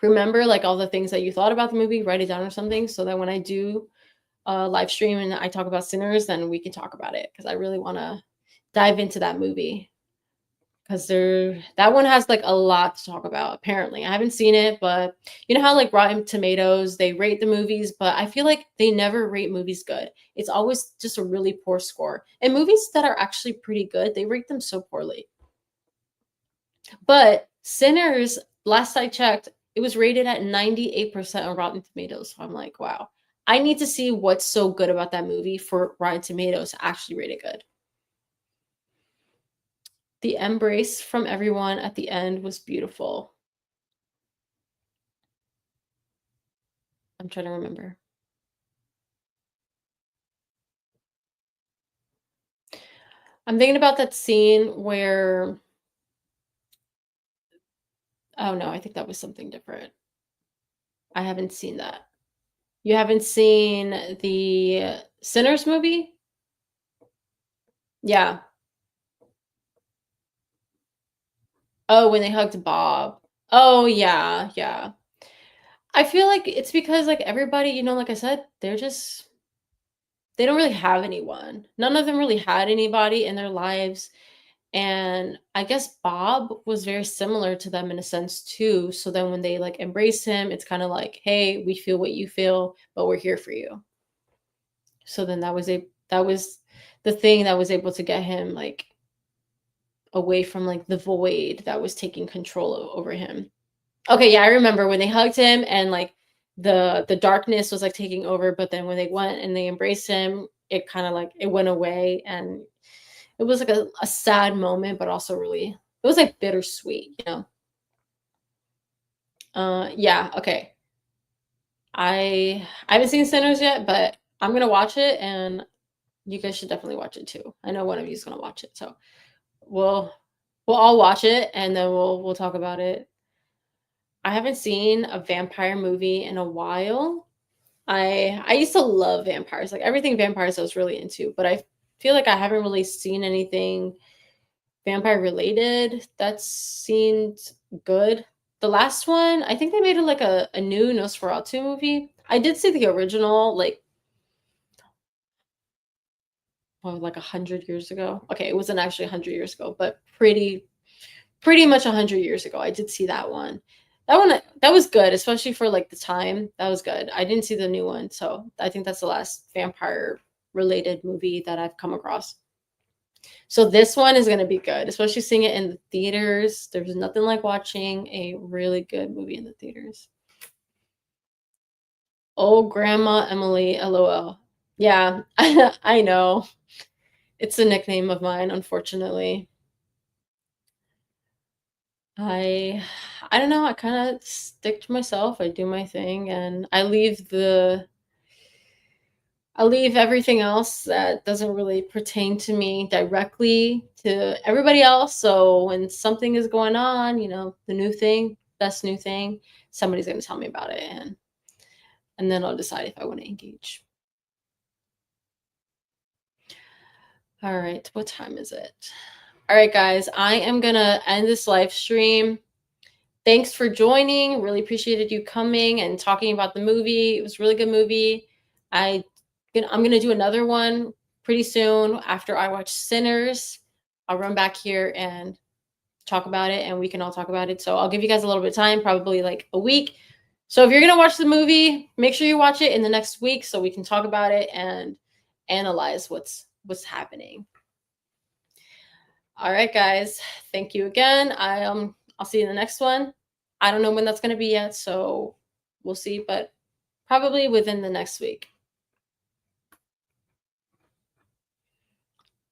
remember, like, all the things that you thought about the movie, write it down or something so that when I do a live stream and I talk about Sinners, then we can talk about it because I really wanna dive into that movie. Because that one has, like, a lot to talk about, apparently. I haven't seen it, but you know how, like, Rotten Tomatoes, they rate the movies, but I feel like they never rate movies good. It's always just a really poor score. And movies that are actually pretty good, they rate them so poorly. But Sinners, last I checked, it was rated at 98% on Rotten Tomatoes. So I'm like, wow. I need to see what's so good about that movie for Rotten Tomatoes to actually rate it good. The embrace from everyone at the end was beautiful. I'm trying to remember. I'm thinking about that scene where oh no, I think that was something different. I haven't seen that. You haven't seen the Sinners movie? Yeah. Oh, when they hugged Bob. Oh, yeah, yeah. I feel like it's because, like, everybody, like I said, they don't really have anyone. None of them really had anybody in their lives, and I guess Bob was very similar to them in a sense too, so then when they, like, embrace him, it's kinda like, "Hey, we feel what you feel, but we're here for you." So then that was the thing that was able to get him, like, away from, like, the void that was taking control over him. Okay, yeah, I remember when they hugged him and, like, the darkness was, like, taking over, but then when they went and they embraced him, it kinda, like, it went away, and it was, like, a sad moment, but also really it was, like, bittersweet. Yeah, okay. I haven't seen Sinners yet, but I'm gonna watch it, and you guys should definitely watch it too. I know one of you is gonna watch it, so we'll we'll all watch it, and then we'll talk about it. I haven't seen a vampire movie in a while. I used to love vampires, like, everything vampires I was really into, but I feel like I haven't really seen anything vampire related that seemed good. The last one, I think they made it like a new Nosferatu movie. I did see the original, like, well, like 100 years ago. Okay, it wasn't actually 100 years ago, but pretty much 100 years ago. I did see that one. That was good, especially for, like, the time. That was good. I didn't see the new one, so I think that's the last vampire related movie that I've come across. So this one is gonna be good, especially seeing it in the theaters. There's nothing like watching a really good movie in the theaters. Oh, Grandma Emily, LOL. Yeah, I know. It's a nickname of mine, unfortunately. I I don't know, I kinda stick to myself, I do my thing, and I leave everything else that doesn't really pertain to me directly to everybody else, so when something is going on, the new thing, best new thing, somebody's gonna tell me about it, and then I'll decide if I wanna engage. Alright, what time is it? Alright, guys, I am gonna end this live stream. Thanks for joining. Really appreciated you coming and talking about the movie. It was a really good movie. I'm gonna do another one pretty soon after I watch Sinners. I'll run back here and talk about it and we can all talk about it. So I'll give you guys a little bit of time, probably like a week. So if you're going to watch the movie, make sure you watch it in the next week so we can talk about it and analyze what's happening. All right, guys. Thank you again. I'll see you in the next one. I don't know when that's going to be yet, so we'll see, but probably within the next week.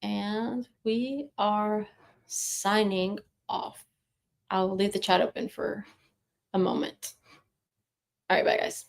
And we are signing off. I'll leave the chat open for a moment. All right, bye, guys.